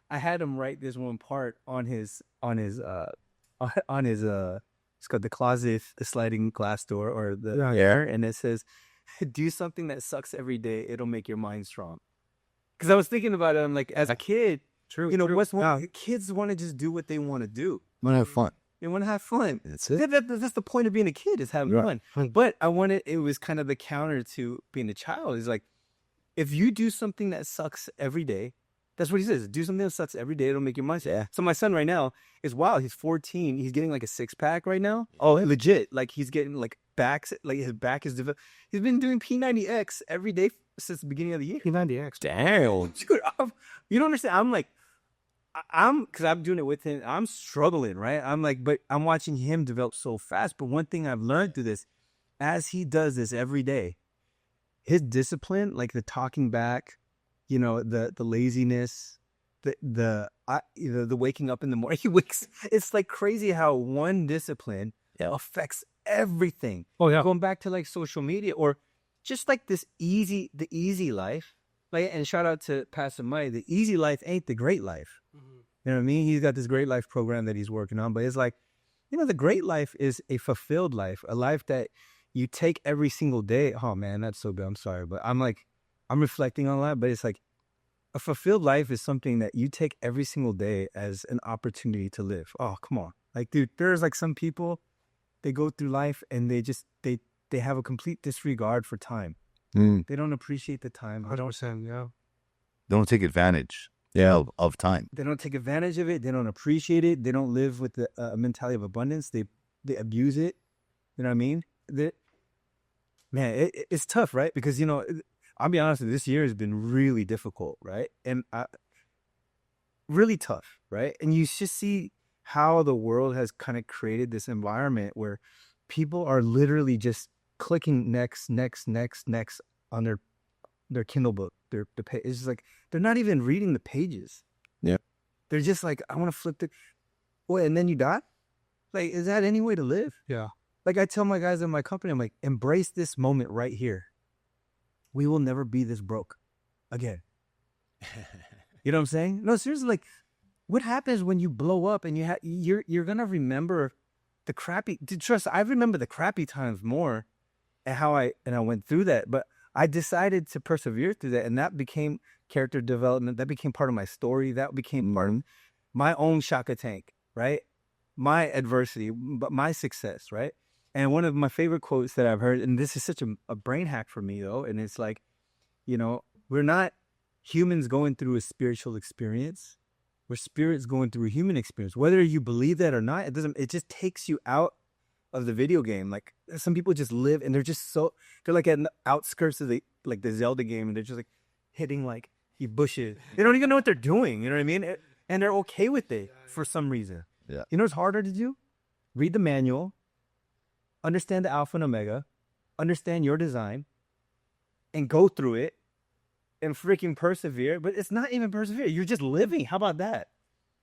B: I had him write this one part on his it's called the closet, the sliding glass door, or the air, and it says, "Do something that sucks every day. It'll make your mind strong." Because I was thinking about it, I'm like, as a kid, kids want to just do what they want to do.
A: Want to have fun.
B: They want to have fun.
A: That's it.
B: That's the point of being a kid, is having fun. But it was kind of the counter to being a child. It's like, if you do something that sucks every day, that's what he says. Do something that sucks every day. It'll make your mind. Yeah. So my son right now is wild. He's 14. He's getting like a 6-pack right now. Oh, legit. Like he's getting like backs. Like his back is developed. He's been doing P90X every day since the beginning of the year.
D: P90X.
B: Damn. Dude, you don't understand. I'm like, because I'm doing it with him. I'm struggling, right? I'm like, but I'm watching him develop so fast. But one thing I've learned through this, as he does this every day, his discipline, like the talking back, the laziness, the waking up in the morning. It's like crazy how one discipline affects everything.
D: Oh yeah.
B: Going back to like social media or just like the easy life. Like, and shout out to Pastor Mike, the easy life ain't the great life. Mm-hmm. You know what I mean? He's got this great life program that he's working on, but it's like, the great life is a fulfilled life, a life that you take every single day. Oh man, that's so good. I'm sorry, but I'm reflecting on that, but it's like a fulfilled life is something that you take every single day as an opportunity to live. Oh, come on. Like, dude, there's like some people, they go through life and they have a complete disregard for time. They don't appreciate the time.
D: 100%, yeah.
A: They don't take advantage of time.
B: They don't take advantage of it. They don't appreciate it. They don't live with the mentality of abundance. They abuse it. You know what I mean? It's tough, right? Because, I'll be honest with you, this year has been really difficult, right? And really tough, right? And you just see how the world has kind of created this environment where people are literally just clicking next on their Kindle book. It's just like, they're not even reading the pages.
C: Yeah.
B: They're just like, I want to flip and then you die? Like, is that any way to live?
D: Yeah.
B: Like I tell my guys in my company, I'm like, embrace this moment right here. We will never be this broke again. You know what I'm saying? No, seriously, like, what happens when you blow up and you're gonna remember the crappy. Trust, I remember the crappy times more, and how I went through that. But I decided to persevere through that, and that became character development. That became part of my story. That became part of my own Shaka tank, right? My adversity, but my success, right? And one of my favorite quotes that I've heard, and this is such a brain hack for me though, and it's like, we're not humans going through a spiritual experience. We're spirits going through a human experience. Whether you believe that or not, it just takes you out of the video game. Like, some people just live and they're like at the outskirts of the Zelda game, and they're just like hitting like bushes. They don't even know what they're doing. You know what I mean? And they're okay with it for some reason.
A: Yeah.
B: You know what's harder to do? Read the manual, understand the alpha and omega, understand your design, and go through it and freaking persevere. But it's not even persevere. You're just living. How about that?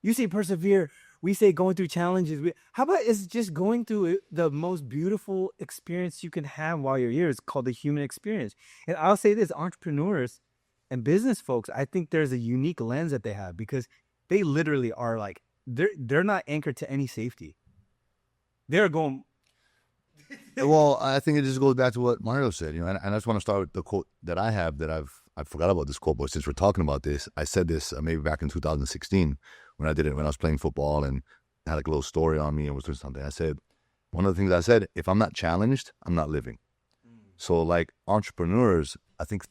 B: You say persevere. We say going through challenges. How about it's just going through the most beautiful experience you can have while you're here? It's called the human experience. And I'll say this, entrepreneurs and business folks, I think there's a unique lens that they have, because they literally are like, they're not anchored to any safety. They're going,
A: Well, I think it just goes back to what Mario said, and I just want to start with the quote that I have that I forgot about this quote, but since we're talking about this, I said this maybe back in 2016 when I did it, when I was playing football and I had like a little story on me and was doing something. I said, one of the things I said, if I'm not challenged, I'm not living. So like entrepreneurs, I think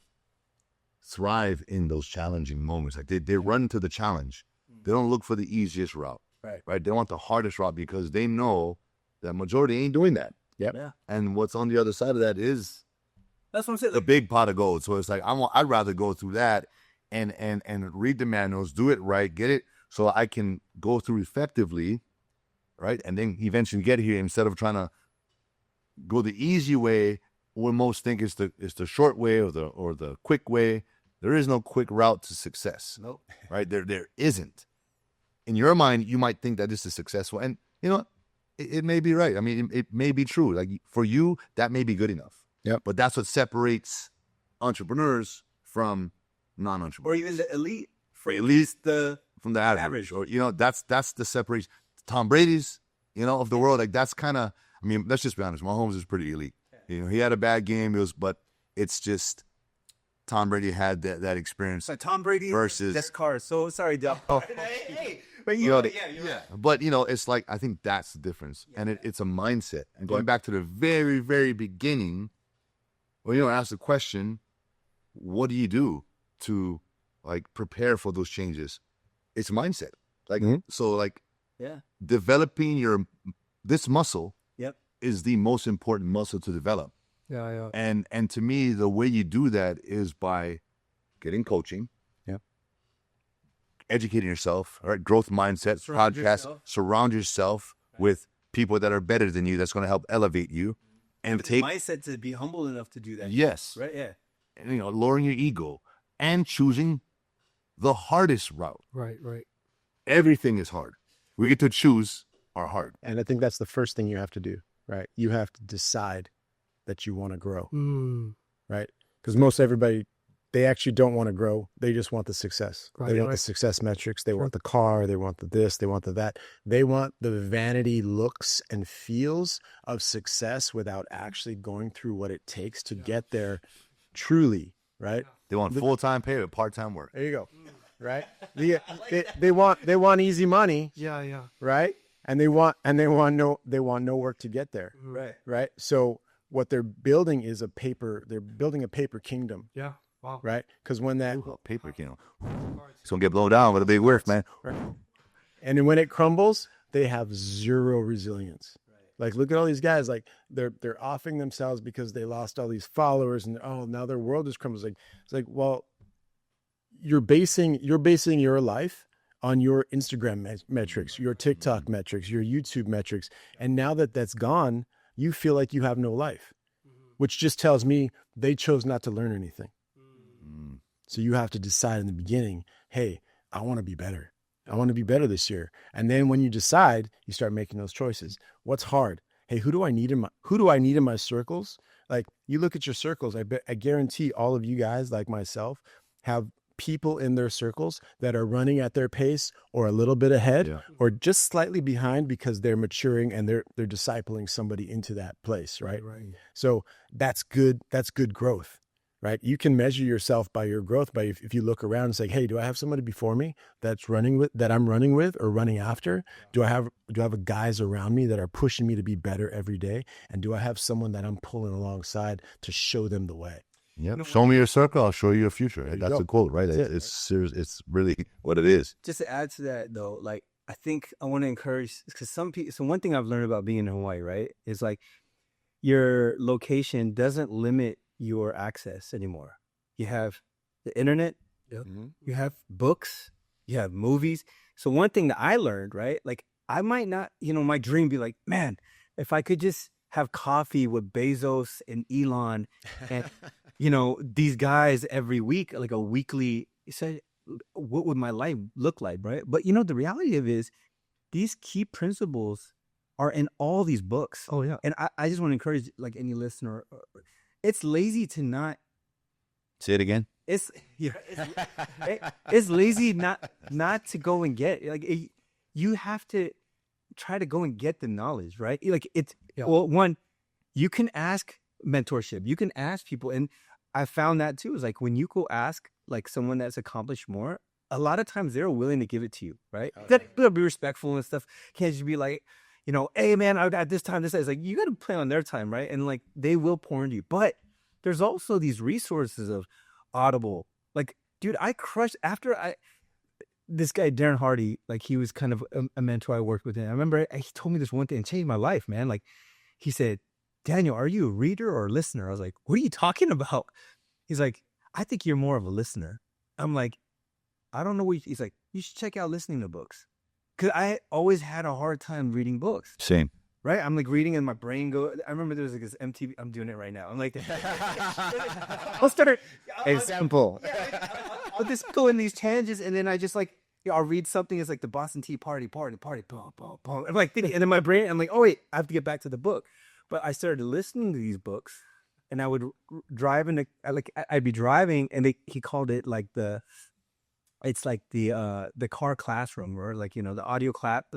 A: thrive in those challenging moments. Like they run to the challenge. They don't look for the easiest route. Right. They want the hardest route because they know that majority ain't doing that.
C: Yep.
B: Yeah.
A: And what's on the other side of that is
B: That's what I'm saying.
A: the big pot of gold. So it's like I'd rather go through that and read the manuals, do it right, get it so I can go through effectively, right? And then eventually get here instead of trying to go the easy way, what most think is the short way or the quick way. There is no quick route to success.
B: Nope.
A: Right? There isn't. In your mind, you might think that this is successful. And you know what? It may be right. I mean, it may be true. Like for you, that may be good enough.
C: Yep.
A: But that's what separates entrepreneurs from non-entrepreneurs.
B: Or even the elite.
A: For at least from the average. Or that's the separation. Tom Brady's, of the world, like that's kind of, I mean, let's just be honest. Mahomes is pretty elite. He had a bad game, but it's just Tom Brady had that experience.
B: Like Tom Brady
A: versus
B: this car. So sorry, Doc. Hey, but
A: but it's like I think that's the difference, and it's a mindset. And going back to the very, very beginning, ask the question, what do you do to like prepare for those changes? It's mindset. Like so, like developing this muscle. Is the most important muscle to develop.
D: Yeah.
A: And to me, the way you do that is by getting coaching, educating yourself, all right, growth mindset, surround yourself with people that are better than you, that's going to help elevate you. And take
B: mindset to be humble enough to do that.
A: Yes.
B: Right, yeah.
A: And, lowering your ego and choosing the hardest route.
D: Right.
A: Everything is hard. We get to choose our hard.
C: And I think that's the first thing you have to do, right? You have to decide that you want to grow, right? Because most everybody, they actually don't want to grow. They just want the success. They want the success metrics. They want the car. They want the this. They want the that. They want the vanity looks and feels of success without actually going through what it takes to get there truly, right?
A: They want full-time pay with part-time work.
C: There you go, right? They want easy money.
D: Yeah.
C: Right? And they want no work to get there. Right. So what they're building is they're building a paper kingdom.
D: Yeah. Wow.
C: Right. Because when that
A: paper kingdom, it's going to get blown down with a big whiff, man.
C: Right. And when it crumbles, they have zero resilience. Like, look at all these guys, like they're offing themselves because they lost all these followers and now their world is crumbling. It's like, well, you're basing your life on your Instagram metrics, your TikTok metrics, your YouTube metrics. And now that that's gone, you feel like you have no life, which just tells me they chose not to learn anything. So you have to decide in the beginning, hey, I want to be better. I want to be better this year. And then when you decide, you start making those choices. What's hard? Hey, who do I need in my circles? Like, you look at your circles, I guarantee all of you guys like myself have people in their circles that are running at their pace or a little bit ahead or just slightly behind because they're maturing and they're discipling somebody into that place, right? So that's good growth, right? You can measure yourself by your growth by if you look around and say, hey, do I have somebody before me that I'm running with or running after? Do I have guys around me that are pushing me to be better every day? And do I have someone that I'm pulling alongside to show them the way?
A: Yep. Show me your circle, I'll show you your future. That's a quote, right? It's serious. It's really what it is.
B: Just to add to that, though, like I think I want to encourage because some people. So one thing I've learned about being in Hawaii, right, is like your location doesn't limit your access anymore. You have the internet, you have books, you have movies. So one thing that I learned, right, like I might not, my dream be like, man, if I could just have coffee with Bezos and Elon and these guys every week, like a weekly, said, what would my life look like, right? But the reality of it is these key principles are in all these books.
D: Oh yeah.
B: And I just want to encourage like any listener, it's lazy to not
A: say it again.
B: It's lazy not to go and get you have to try to go and get the knowledge, right? Like well, one, you can ask mentorship. You can ask people. And I found that too. Is like when you go ask like someone that's accomplished more, a lot of times they're willing to give it to you, right? They'll be respectful and stuff. Can't just be like, hey man, at this time, it's like, you got to play on their time, right? And like, they will pour into you. But there's also these resources of Audible. Like, dude, I crushed this guy, Darren Hardy, like he was kind of a mentor I worked with. Him. I remember he told me this one thing and changed my life, man. Like he said, Daniel, are you a reader or a listener? I was like, what are you talking about? He's like, I think you're more of a listener. I'm like, I don't know what he's like, you should check out listening to books. Because I always had a hard time reading books.
A: Same.
B: Right? I'm like reading and my brain I remember there was like this MTV, I'm doing it right now. I'm like, I'll start.
C: Example.
B: I'll just go in these tangents and then I just like, I'll read something. It's like the Boston Tea Party, boom, boom, boom. I'm like thinking, and then my brain, I'm like, oh wait, I have to get back to the book. But I started listening to these books and I would drive I'd be driving and he called it like it's like the car classroom or like, the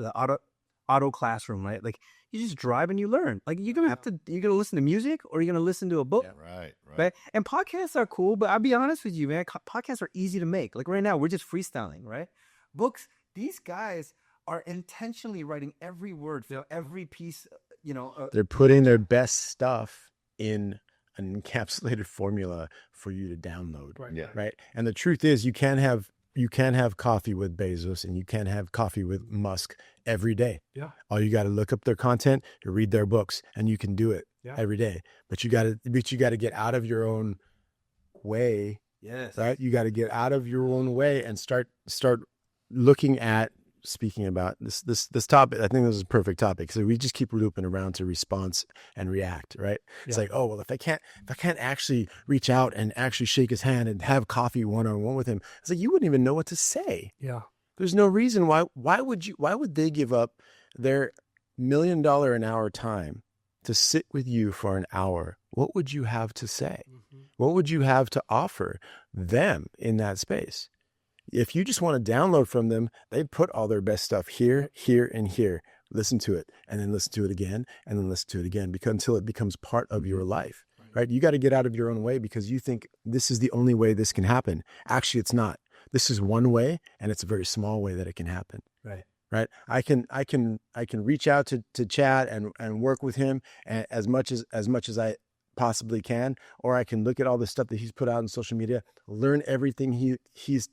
B: auto classroom, right? Like you just drive and you learn. Like you're going to listen to music or you're going to listen to a book.
A: Yeah,
B: right. And podcasts are cool, but I'll be honest with you, man, podcasts are easy to make. Like right now, we're just freestyling, right? Books, these guys are intentionally writing every word, every piece,
C: They're putting their best stuff in an encapsulated formula for you to download.
D: Right.
A: Yeah.
C: Right. And the truth is you can't have coffee with Bezos and you can't have coffee with Musk every day.
D: Yeah.
C: All you got to look up their content, you read their books, and you can do it every day. But you got to get out of your own way.
B: Yes.
C: Right. You got to get out of your own way and start looking at, speaking about this topic. I think this is a perfect topic. So we just keep looping around to response and react, right? It's like, oh, well, if I can't actually reach out and actually shake his hand and have coffee one-on-one with him, it's like, you wouldn't even know what to say.
D: Yeah.
C: There's no reason why would they give up their $1 million an hour time to sit with you for an hour? What would you have to say?
D: Mm-hmm.
C: What would you have to offer them in that space? If you just want to download from them, they put all their best stuff here, here, and here. Listen to it, and then listen to it again, and then listen to it again, until it becomes part of your life, right? You got to get out of your own way because you think this is the only way this can happen. Actually, it's not. This is one way, and it's a very small way that it can happen. Right. I can reach out to Chad and work with him as much as I possibly can, or I can look at all the stuff that he's put out on social media, learn everything he's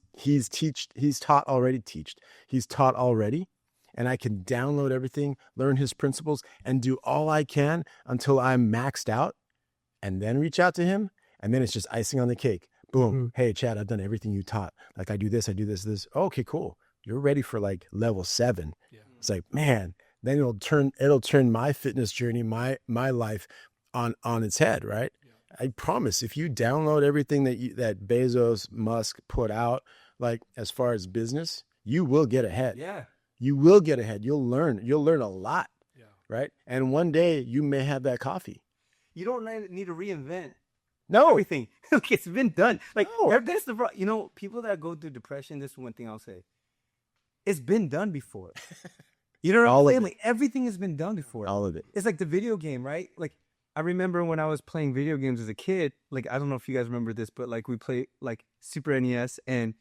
C: taught already, and I can download everything, learn his principles, and do all I can until I'm maxed out, and then reach out to him, and then it's just icing on the cake. Boom. Mm-hmm. Hey, Chad, I've done everything you taught. Like I do this. Oh, okay, cool. You're ready for like level 7. Yeah. It's like, man, then it'll turn my fitness journey, my life on its head, right? Yeah. I promise if you download everything that Bezos, Musk put out, like as far as business, you will get ahead.
B: Yeah.
C: You will get ahead. You'll learn a lot.
D: Yeah.
C: Right. And one day you may have that coffee.
B: You don't need to reinvent
C: everything.
B: It's been done. Like that's the problem. People that go through depression, this is one thing I'll say. It's been done before. You know what I'm saying? Like everything has been done before.
C: All of it.
B: It's like the video game, right? Like I remember when I was playing video games as a kid, like I don't know if you guys remember this, but like we play like Super NES and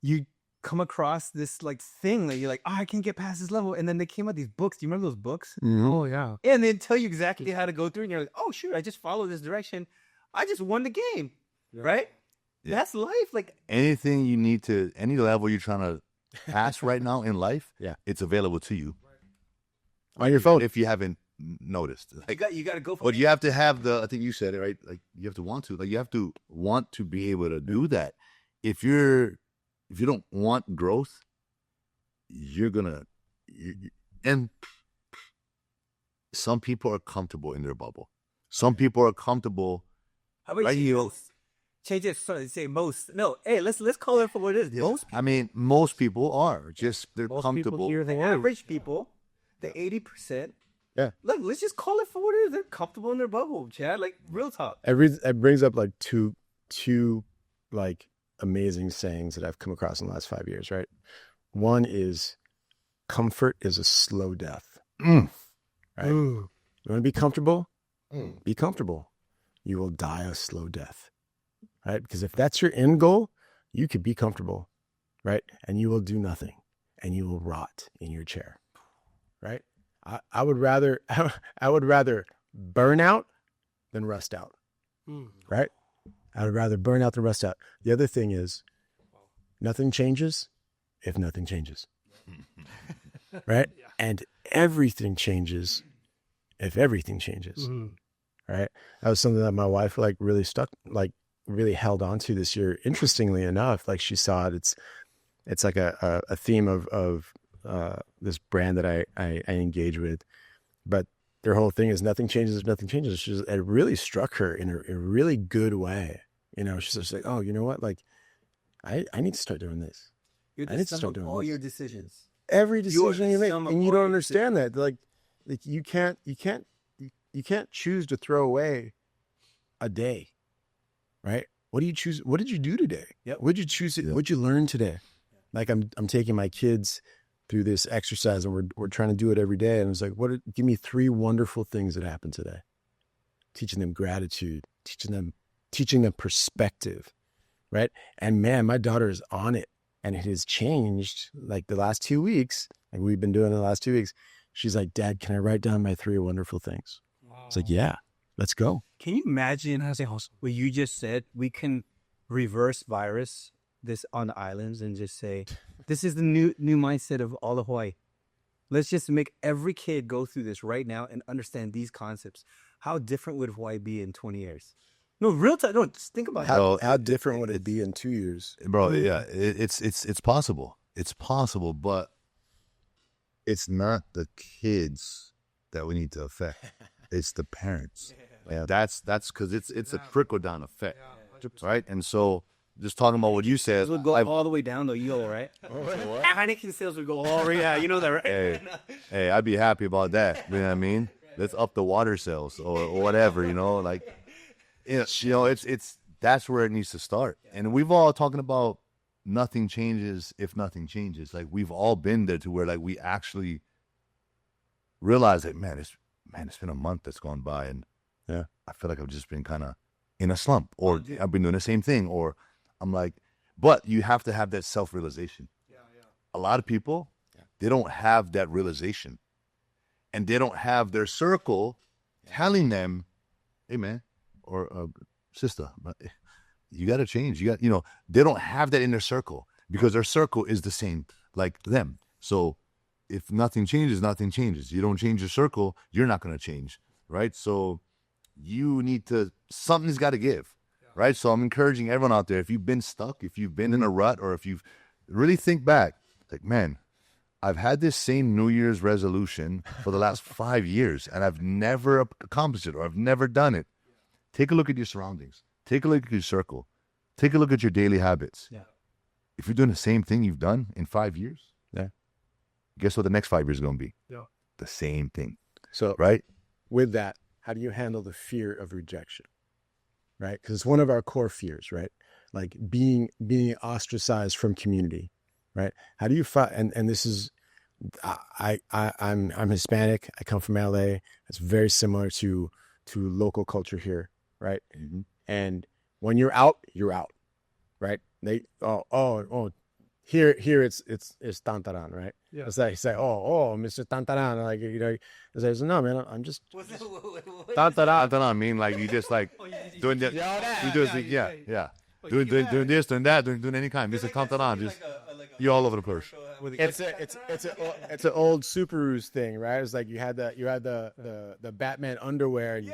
B: you come across this like thing that you're like, oh, I can't get past this level. And then they came out these books. Do you remember those books?
C: Mm-hmm.
D: Oh yeah.
B: And they tell you exactly how to go through and you're like, oh shoot, I just follow this direction. I just won the game. Yeah. Right? Yeah. That's life. Like
A: anything you need to, any level you're trying to pass right now in life, it's available to you.
C: On your phone.
A: If you haven't noticed.
B: Like, you got to go for it.
A: But you have to have I think you said it, right? Like you have to want to. Like you have to want to be able to do that. If you don't want growth, and some people are comfortable in their bubble. Some people are comfortable.
B: How about you? Change it. Say most. No, hey, let's call it for what it is. Most.
A: I mean, most people are they're
B: most
A: comfortable.
B: People, the average people, the 80%.
C: Yeah.
B: Look, let's just call it for what it is. They're comfortable in their bubble, Chad. Like real talk.
C: It brings up like two like amazing sayings that I've come across in the last 5 years. Right. One is, comfort is a slow death. Right. Ooh. You want to be comfortable? Be comfortable. You will die a slow death, right? Because if that's your end goal, you could be comfortable, right? And you will do nothing, and you will rot in your chair, right? I would rather burn out than rust out, right? I would rather burn out than rust out. The other thing is, nothing changes if nothing changes, right? And everything changes if everything changes, right? That was something that my wife really held on to this year. Interestingly enough, like she saw it. It's like a theme of this brand that I engage with, but their whole thing is nothing changes if nothing changes. It really struck her in a really good way. She's just like, oh, you know what? Like, I need to start doing this.
B: I need to start doing all your decisions.
C: Every decision you make, and you don't understand that. Like you can't choose to throw away a day, right? What do you choose? What did you do today?
B: Yep.
C: What did you choose? What did you learn today? Like I'm taking my kids through this exercise, and we're trying to do it every day. And it's like, give me 3 wonderful things that happened today. Teaching them gratitude, teaching them perspective, right? And man, my daughter is on it. And it has changed like the last 2 weeks. Like we've been doing it the last 2 weeks. She's like, Dad, can I write down my 3 wonderful things? Wow. It's like, yeah, let's go.
B: Can you imagine what you just said? We can reverse virus this on the islands and just say, this is the new mindset of all of Hawaii. Let's just make every kid go through this right now and understand these concepts. How different would Hawaii be in 20 years? No, real time. No, just think about
C: how different would it be in 2 years,
A: bro? Yeah, it's possible. It's possible, but it's not the kids that we need to affect. It's the parents. Yeah, that's because it's a trickle down effect, right? And so, just talking about what you said,
B: would go all the way down though. You know, right? Heineken sales would go all the way down. You know that, right?
A: Hey, I'd be happy about that. You know what I mean? Let's up the water sales or whatever. Like. It's that's where it needs to start. And we've all talking about nothing changes if nothing changes. Like we've all been there to where like we actually realize that it's been a month that's gone by and I feel like I've just been kind of in a slump or I've been doing the same thing or I'm like, but you have to have that self-realization. A lot of people, they don't have that realization and they don't have their circle telling them, hey man, or sister, but you got to change. They don't have that in their circle because their circle is the same like them. So if nothing changes, nothing changes. You don't change your circle, you're not going to change, right? So you need something's got to give, right? So I'm encouraging everyone out there, if you've been stuck, if you've been in a rut, or if you've really think back, like, man, I've had this same New Year's resolution for the last 5 years and I've never accomplished it or I've never done it. Take a look at your surroundings. Take a look at your circle. Take a look at your daily habits. Yeah. If you're doing the same thing you've done in 5 years, guess what the next 5 years is going to be? Yeah. The same thing.
C: So,
A: right?
C: With that, how do you handle the fear of rejection? Right? Because it's one of our core fears, right? Like being ostracized from community, right? How do you fight? And this is, I'm Hispanic. I come from LA. It's very similar to local culture here. Right. Mm-hmm. And when you're out, right? They, here it's Tantaran, right? Yeah. It's like, Mr. Tantaran. Like, it's like, no, man, I'm just
A: Tantaran. I mean, like, you just like doing that. You do this, yeah. Doing this, doing that, doing any kind. Mr. Tantaran, just, you're all over the place.
C: It's an old Subarus thing, right? It's like you had the Batman underwear, and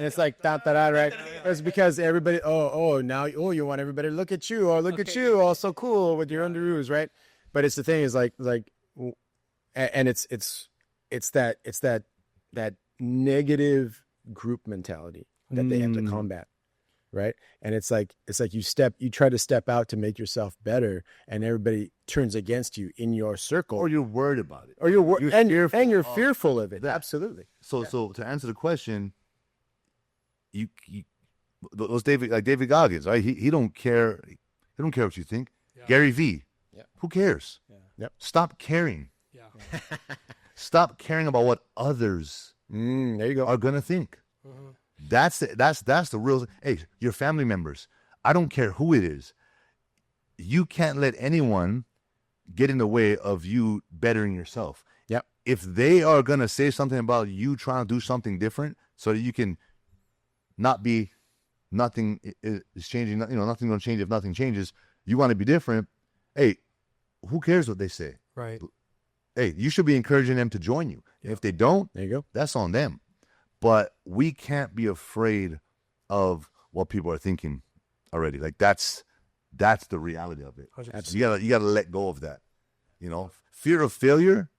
C: it's like da-da-da, right? It's because everybody, now you want everybody to look at you, or look at you, all so cool with your underoos, right? But it's the thing is like, and it's that negative group mentality that they have to combat. Right. And it's like you try to step out to make yourself better and everybody turns against you in your circle.
A: Or you're worried about it.
C: Or you're fearful of it. That. Absolutely.
A: So to answer the question, you those David Goggins, right? He don't care. He don't care what you think. Yeah. Gary V. Yeah. Who cares? Yeah. Yep. Stop caring. Yeah. Stop caring about what others
C: there you go.
A: are gonna think.
B: Mm-hmm.
A: That's the real. Hey, your family members. I don't care who it is. You can't let anyone get in the way of you bettering yourself.
C: Yep.
A: If they are gonna say something about you trying to do something different, so that you can not be nothing is changing. Nothing's gonna change if nothing changes. You want to be different. Hey, who cares what they say?
D: Right.
A: Hey, you should be encouraging them to join you.
D: Yep.
A: If they don't,
C: There you go.
A: that's on them. But we can't be afraid of what people are thinking already. Like that's the reality of it.
D: 100%.
A: You gotta let go of that. Fear of failure,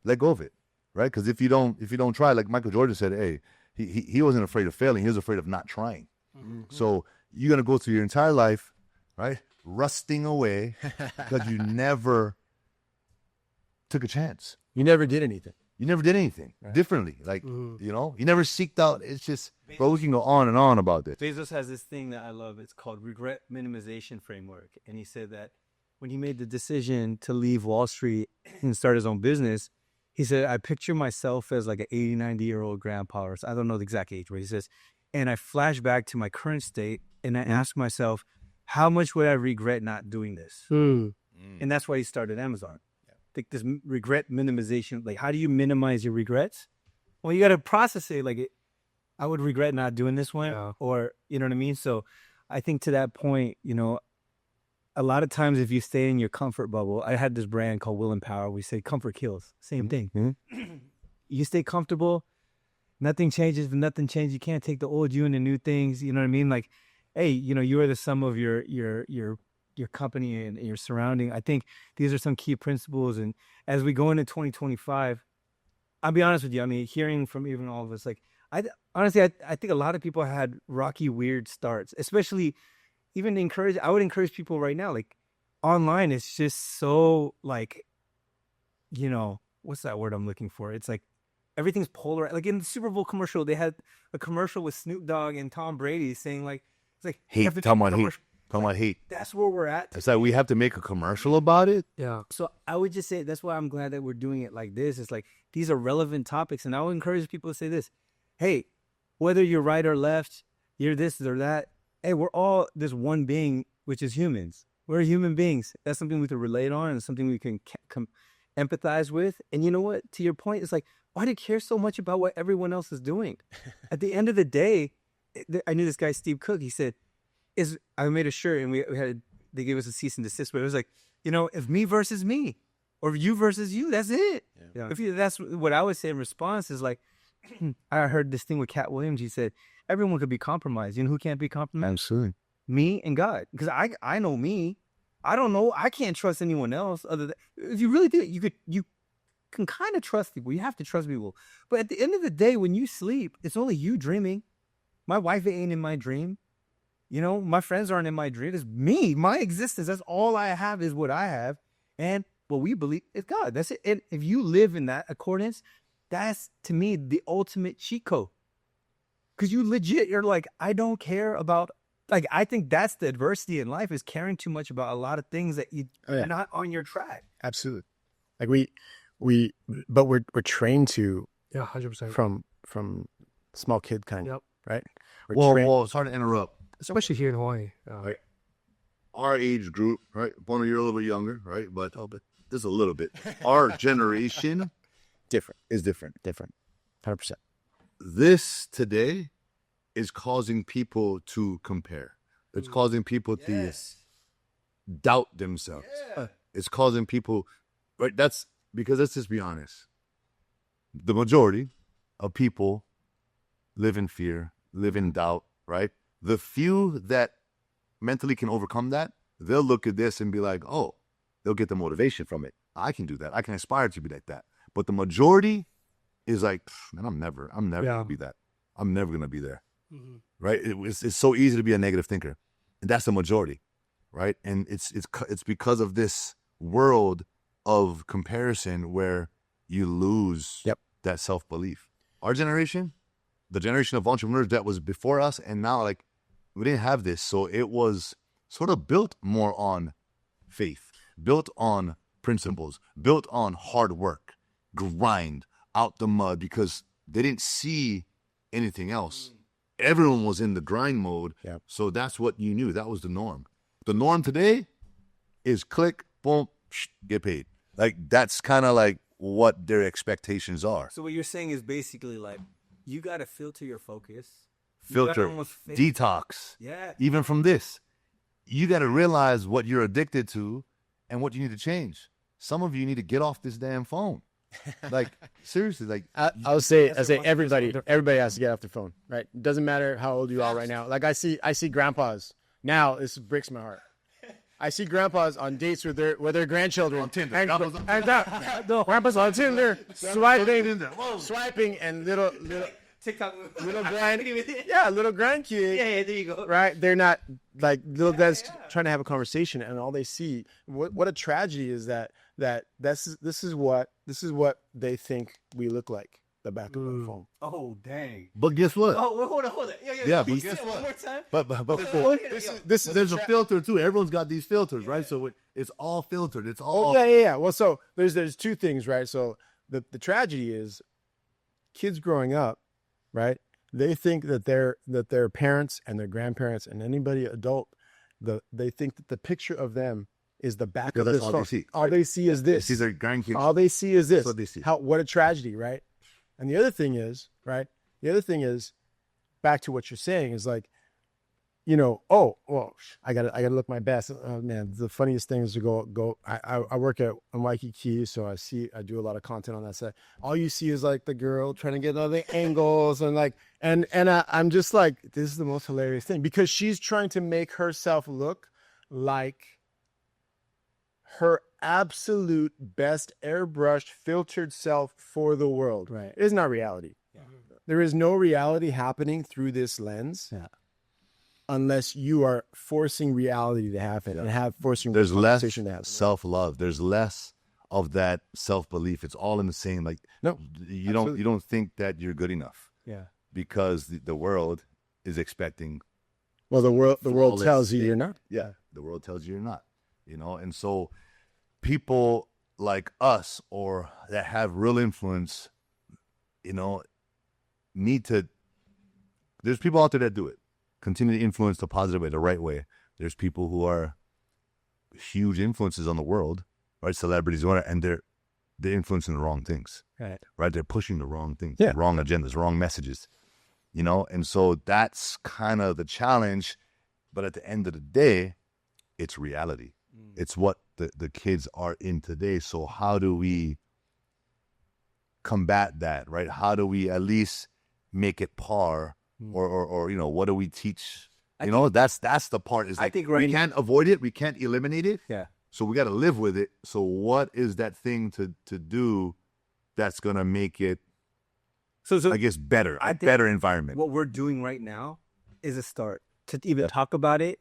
A: let go of it, right? Because if you don't try, like Michael Jordan said, hey, he wasn't afraid of failing. He was afraid of not trying.
C: Mm-hmm.
A: So you're gonna go through your entire life, right, rusting away because you never took a chance.
C: You never did anything.
A: You never did anything differently. Like, you never seeked out. It's just, bro, we can go on and on about this.
B: Bezos has this thing that I love. It's called regret minimization framework. And he said that when he made the decision to leave Wall Street and start his own business, he said, I picture myself as like an 80, 90-year-old grandpa, or I don't know the exact age, but he says, and I flash back to my current state and I ask myself, how much would I regret not doing this? And that's why he started Amazon. Like this regret minimization, like how do you minimize your regrets? Well, you got to process it. Like I would regret not doing this one, or you know what I mean? So I think to that point, a lot of times if you stay in your comfort bubble, I had this brand called Will and Power. We say comfort kills. Same thing. You stay comfortable, nothing changes. If nothing changes, you can't take the old you and the new things. You know what I mean? Like, hey, you are the sum of your company and your surrounding. I think these are some key principles. And as we go into 2025, I'll be honest with you. I mean, hearing from even all of us, like I think a lot of people had rocky, weird starts, especially I would encourage people right now, like online, it's just so like, what's that word I'm looking for? It's like everything's polar. Like in the Super Bowl commercial, they had a commercial with Snoop Dogg and Tom Brady saying like, it's like,
A: Hate, talking about hate.
B: That's where we're at.
A: It's like we have to make a commercial about it.
D: Yeah.
B: So I would just say that's why I'm glad that we're doing it like this. It's like these are relevant topics, and I would encourage people to say this: hey, whether you're right or left, you're this or that. Hey, we're all this one being, which is humans. We're human beings. That's something we can relate on, and something we can empathize with. And you know what? To your point, it's like, why do you care so much about what everyone else is doing? At the end of the day, I knew this guy Steve Cook. He said, I made a shirt and they gave us a cease and desist, but it was like, if me versus me or you versus you, that's it. Yeah. That's what I would say in response is like, I heard this thing with Cat Williams. He said, everyone could be compromised. You know who can't be compromised?
A: Absolutely.
B: Me and God. Because I know me. I don't know. I can't trust anyone else other than, if you really do it, you can kind of trust people. You have to trust people. But at the end of the day, when you sleep, it's only you dreaming. My wife ain't in my dream. My friends aren't in my dream. It's me, my existence. That's all I have is what I have. And what we believe is God. That's it. And if you live in that accordance, that's, to me, the ultimate cheat code. Because you're like, I don't care about, like, I think that's the adversity in life, is caring too much about a lot of things that you're not on your track.
C: Absolutely. Like but we're trained to,
D: 100%.
C: from small kid kind of, right?
A: Well, sorry to interrupt.
D: Especially here in Hawaii.
A: Right. Our age group, right? One, you're a little bit younger, right? But just a little bit. Our generation is different.
C: 100%.
A: This today is causing people to compare. It's causing people to doubt themselves. It's causing people, right? That's because, let's just be honest. The majority of people live in fear, live in doubt, right? The few that mentally can overcome that, they'll look at this and be like, oh, they'll get the motivation from it. I can do that. I can aspire to be like that. But the majority is like, man, I'm never going to be that. I'm never going to be there, right? It's so easy to be a negative thinker. And that's the majority, right? And it's because of this world of comparison where you lose that self-belief. Our generation, the generation of entrepreneurs that was before us, and now, like, we didn't have this. So it was sort of built more on faith, built on principles, built on hard work, grind out the mud, because they didn't see anything else. Everyone was in the grind mode.
C: Yeah.
A: So that's what you knew. That was the norm. The norm today is click, boom, get paid. Like, that's kind of like what their expectations are.
B: So what you're saying is basically like, you got to filter your focus. You
A: Filter,
B: gotta almost
A: detox.
B: Yeah.
A: Even from this, you got to realize what you're addicted to and what you need to change. Some of you need to get off this damn phone. Like, seriously, like,
C: I'll say everybody has to get off their phone, right? It doesn't matter how old you are right now. Like I see grandpas now. This breaks my heart. I see grandpas on dates with their grandchildren
A: On Tinder.
C: grandpas on Tinder swiping and little
B: TikTok.
C: little grandkid.
B: Yeah, there you go.
C: Right? They're not like little guys trying to have a conversation, and all they see. What a tragedy is that this is what they think we look like. The back of the phone.
B: Oh, dang.
A: but guess what?
B: Oh, well, hold on.
A: Yeah, but
B: Say
A: guess
B: it
A: what?
B: one more time.
A: But there's a filter too. Everyone's got these filters, right? So it's all filtered. It's all
C: Yeah. Well, so there's two things, right? So the tragedy is kids growing up, right? They think that their parents and their grandparents and anybody adult, they think that the picture of them is the back of
A: that's
C: this
A: all
C: phone.
A: they see.
C: All they see is this.
A: See their grandkids.
C: All they see is this.
A: That's what they see.
C: What a tragedy, right? And the other thing is, right? The other thing is, back to what you're saying is like, I gotta look my best. Oh, man, the funniest thing is to go. I work at Waikiki, so I do a lot of content on that side. All you see is like the girl trying to get all the angles and like, and I'm just like, this is the most hilarious thing because she's trying to make herself look like her absolute best airbrushed filtered self for the world.
B: Right.
C: It is not reality. Yeah. There is no reality happening through this lens.
B: Yeah.
C: Unless you are forcing reality to happen and forcing
A: There's less
C: conversation to happen.
A: self-love. There's less of that self-belief. It's all in the same. Like,
C: No,
A: you
C: absolutely.
A: don't think that you're good enough
B: Yeah.
A: because the world is expecting.
C: Well, the world
A: flawless
C: tells you
A: state.
C: you're not.
A: Yeah, the world tells you you're not. And so people like us or that have real influence, need to. There's people out there that do it. Continue to influence the positive way, the right way. There's people who are huge influences on the world, right? Celebrities, and they're influencing the wrong things,
B: Right.
A: They're pushing the wrong things,
C: Yeah.
A: wrong agendas, wrong messages, And so that's kind of the challenge. But at the end of the day, it's reality. It's what the kids are in today. So how do we combat that, right? How do we at least make it par? Or what do we teach? That's the part. Is
B: I
A: like
B: think
A: we can't avoid it, we can't eliminate it.
B: Yeah.
A: So we got to live with it. So what is that thing to do that's gonna make it,
B: So
A: I guess, better,
B: I
A: a
B: think
A: better environment?
B: what we're doing right now is a start to even talk about it,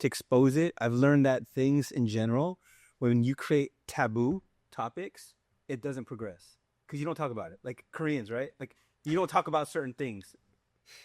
B: to expose it. I've learned that things in general, when you create taboo topics, it doesn't progress because you don't talk about it. Like Koreans, right? Like you don't talk about certain things.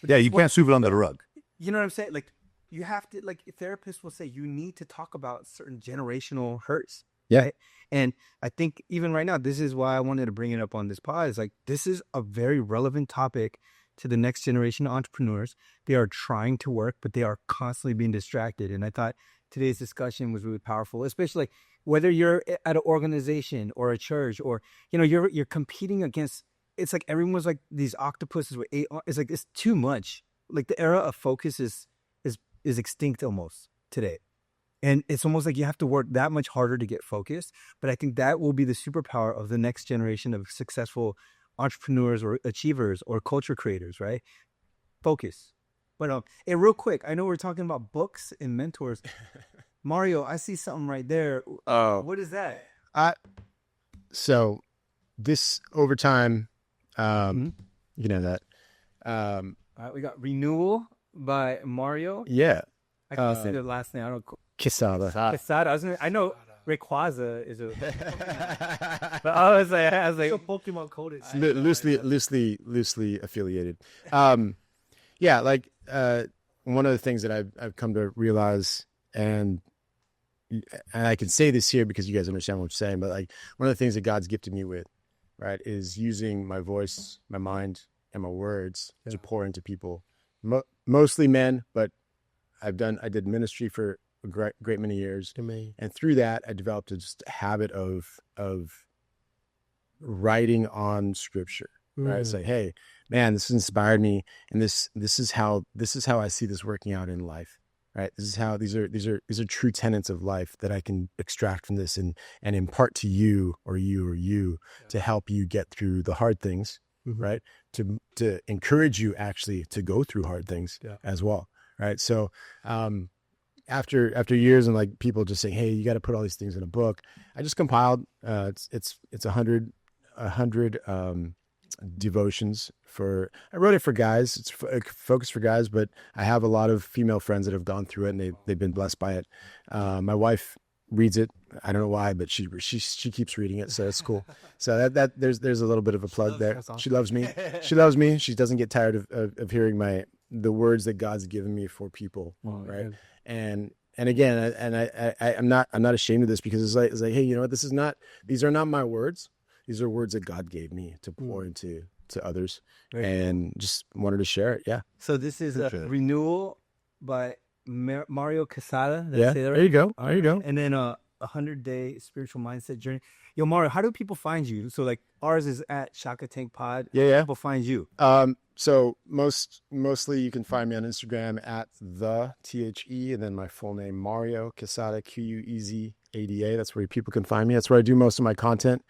A: Yeah, you can't sweep it under the rug.
B: You know what I'm saying? Like you have to, like therapists will say, you need to talk about certain generational hurts.
C: Yeah.
B: Right? And I think even right now, this is why I wanted to bring it up on this pod. Is like, this is a very relevant topic to the next generation of entrepreneurs. They are trying to work, but they are constantly being distracted. And I thought today's discussion was really powerful, especially like whether you're at an organization or a church or, you're competing against. It's like everyone's like these octopuses with 8 arms. It's like, it's too much. Like the era of focus is extinct almost today. And it's almost like you have to work that much harder to get focused. But I think that will be the superpower of the next generation of successful entrepreneurs or achievers or culture creators, right? Focus. But hey, real quick, I know we're talking about books and mentors. Mario, I see something right there. What is that?
C: So this over time, you can have that.
B: All right, we got Renewal by Mario.
C: Yeah.
B: I can't say the last name. I don't.
C: Quezada.
B: Quezada. I know Rayquaza is a. But I was like,
D: So Pokemon coded.
C: Loosely affiliated. Yeah, like one of the things that I've come to realize, and I can say this here because you guys understand what I'm saying, but like one of the things that God's gifted me with, right, is using my voice, my mind, and my words to pour into people, mostly men, but I did ministry for a great many years.
D: Amazing.
C: And through that, I developed just a habit of writing on scripture. Right? It's like, hey, man, this inspired me, and this is how I see this working out in life. Right? This is how these are true tenets of life that I can extract from this and impart to you to help you get through the hard things, right? To encourage you actually to go through hard things as well, right? So after years and like people just saying, hey, you got to put all these things in a book, I just compiled. It's 100 devotions I wrote it for guys. It's focused for guys, but I have a lot of female friends that have gone through it and they've been blessed by it. My wife reads it. I don't know why, but she keeps reading it. So it's cool. So that there's a little bit of a plug there.
D: Awesome.
C: She loves me. She loves me. She doesn't get tired of hearing the words that God's given me for people. Right. And again, I'm not ashamed of this because it's like, hey, you know what? These are not my words. These are words that God gave me to pour into others, and just wanted to share it. Yeah.
B: So this is a renewal by Mario Quezada.
C: Yeah.
B: Say that right?
C: There you go. There you go.
B: And then a 100-day spiritual mindset journey. Yo, Mario, how do people find you? So like ours is at Shaka Tank Pod.
C: Yeah.
B: How do people find you?
C: So mostly you can find me on Instagram at THE, and then my full name, Mario Quezada, QUEZADA. That's where people can find me. That's where I do most of my content.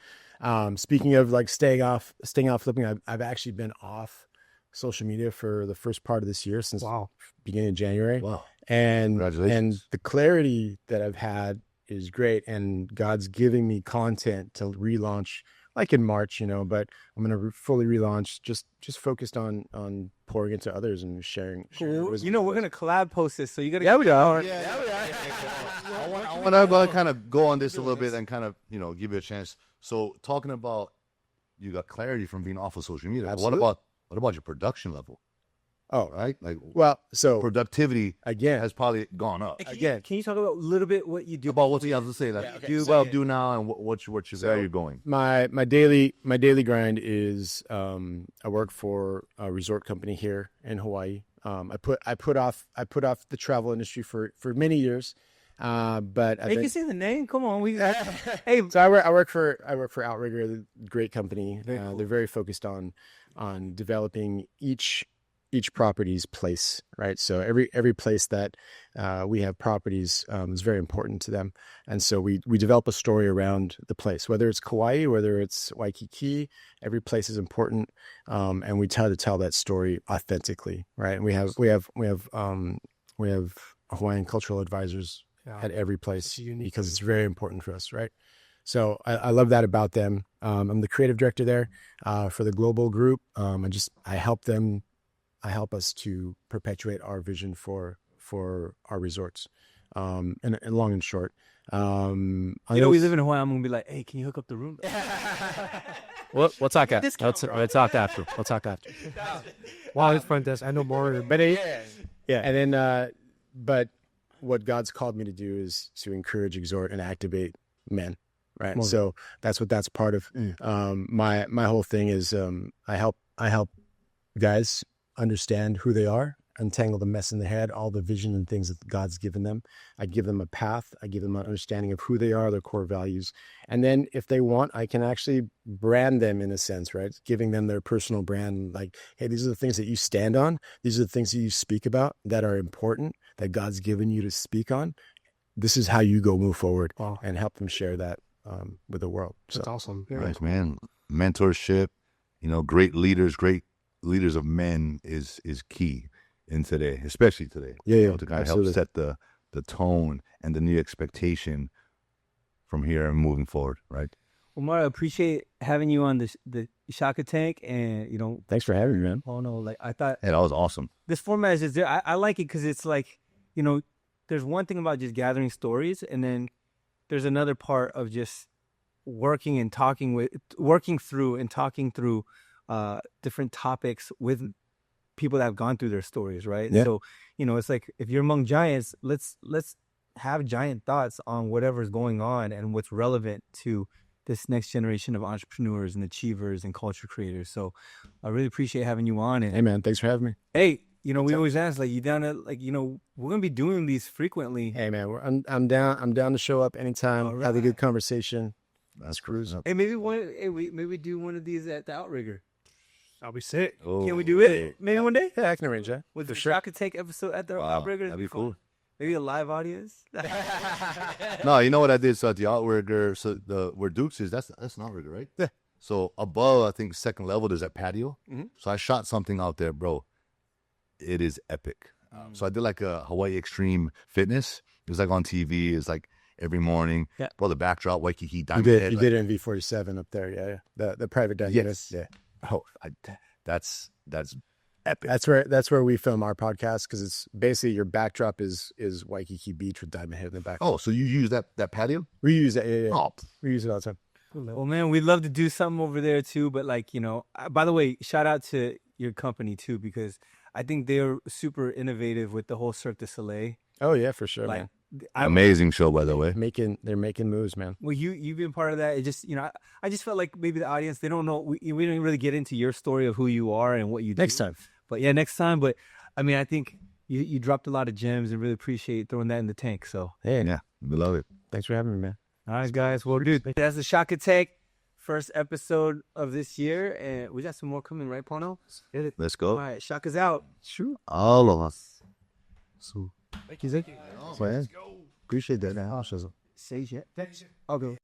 C: Speaking of like staying off flipping, I've actually been off social media for the first part of this year since beginning of January.
A: Wow.
C: And
A: Congratulations.
C: the clarity that I've had is great. And God's giving me content to relaunch like in March, but I'm going to fully relaunch just focused on pouring into others and sharing.
B: We're going to collab post this. So you got to.
C: Yeah, we are.
A: I want to kind of go on this a little bit and kind of, give you a chance. So talking about, you got clarity from being off of social media.
C: Absolutely.
A: What about your production level?
C: Oh,
A: right. Like,
C: well, so
A: productivity
C: again
A: has probably gone up.
B: Can you talk about a little bit what you do?
A: About what you have to say, like do now, and where you're going.
C: My daily grind is I work for a resort company here in Hawaii. I put off the travel industry for many years. But I
B: can say the name. Come on, hey.
C: So I work for Outrigger, the great company. Cool. They're very focused on developing each property's place, right? So every place that we have properties is very important to them, and so we develop a story around the place, whether it's Kauai, whether it's Waikiki. Every place is important, and we try to tell that story authentically, right? And we have Hawaiian cultural advisors at every place because it's very important for us, right? So I love that about them. I'm the creative director there for the global group. I help us to perpetuate our vision for our resorts, and long and short.
B: We live in Hawaii. I'm gonna be like, hey, can you hook up the room?
D: We'll talk after. We'll talk after. Wow, his front desk. I know more, but
C: yeah. And then, but what God's called me to do is to encourage, exhort, and activate men. Right. More. So that's part of. My whole thing is I help guys understand who they are, untangle the mess in their head, all the vision and things that God's given them. I give them a path. I give them an understanding of who they are, their core values. And then if they want, I can actually brand them in a sense, right? Giving them their personal brand. Like, hey, these are the things that you stand on. These are the things that you speak about that are important, that God's given you to speak on. This is how you go move forward.
D: Wow.
C: And help them share that with the world.
D: That's awesome.
A: Nice, man. Mentorship, great leaders of men is key in today, especially today.
C: Yeah,
A: to kind of help set the tone and the new expectation from here and moving forward, right?
B: Well, Mario, I appreciate having you on the Shaka Tank, and
C: thanks for having me, man.
B: Oh no, like I thought.
A: Yeah, that was awesome.
B: This format is just there. I like it because it's like, there's one thing about just gathering stories, and then there's another part of just working through different topics with people that have gone through their stories, right?
C: Yeah.
B: So, it's like if you're among giants, let's have giant thoughts on whatever's going on and what's relevant to this next generation of entrepreneurs and achievers and culture creators. So I really appreciate having you on. And
C: Hey man, thanks for having me.
B: hey, you know, we always ask, like, you down to, like, you know, we're gonna be doing these frequently.
C: Hey man, I'm down. I'm down to show up anytime.
B: All
C: Have a
B: right.
C: good conversation.
A: That's cruising.
B: Hey, maybe maybe do one of these at the Outrigger.
D: I'll be sick.
B: Can we do it? Maybe one day
C: Yeah, I can arrange that.
B: with
C: For
B: the
C: sure.
B: Shaka Take episode at the
A: Wow,
B: Outrigger.
A: that'd be cool.
B: Maybe a live audience.
A: No, you know what I did? So at the outrigger, so where Dukes is, that's an outrigger, right?
C: Yeah.
A: So above, I think second level, there's that patio.
C: Mhm.
A: So I shot something out there, bro. It is epic. So I did like a Hawaii Extreme Fitness. It was like on TV. It's like every morning.
B: Yeah.
A: Bro, the backdrop, Waikiki
C: You
A: Diamond
C: did.
A: Head,
C: You
A: like-
C: did it in V47 up there. Yeah, yeah. The private dining.
A: Yes.
C: Yeah.
A: Oh, that's epic.
C: That's where we film our podcast because it's basically your backdrop is Waikiki Beach with Diamond Head in the back.
A: Oh, so you use that patio?
C: We use it. Yeah, yeah.
A: Oh,
C: We use it all the time.
B: Well, man, we'd love to do something over there too. But, like, you know, by the way, shout out to your company too, because I think they're super innovative with the whole Cirque du Soleil.
C: Oh yeah, for sure,
B: Like,
C: man.
A: amazing show, by the way.
C: They're making moves, man.
B: well, you've been part of that. It just, you know, I just felt like maybe the audience, they don't know. We didn't really get into your story of who you are and what you do.
C: Next time.
B: But yeah, next time. But I mean, I think you dropped a lot of gems and really appreciate throwing that in the tank. So,
C: Hey,
A: Yeah, we love it.
C: thanks for having me, man.
B: all right, guys. Well, dude, that's the Shaka Take first episode of this year. And we got some more coming, right, Pono? Hit it.
A: Let's
B: All
A: go.
B: right, Shaka's out.
C: Sure.
A: All of us.
C: Thank you. Appreciate that.
B: Say yet. I'll go.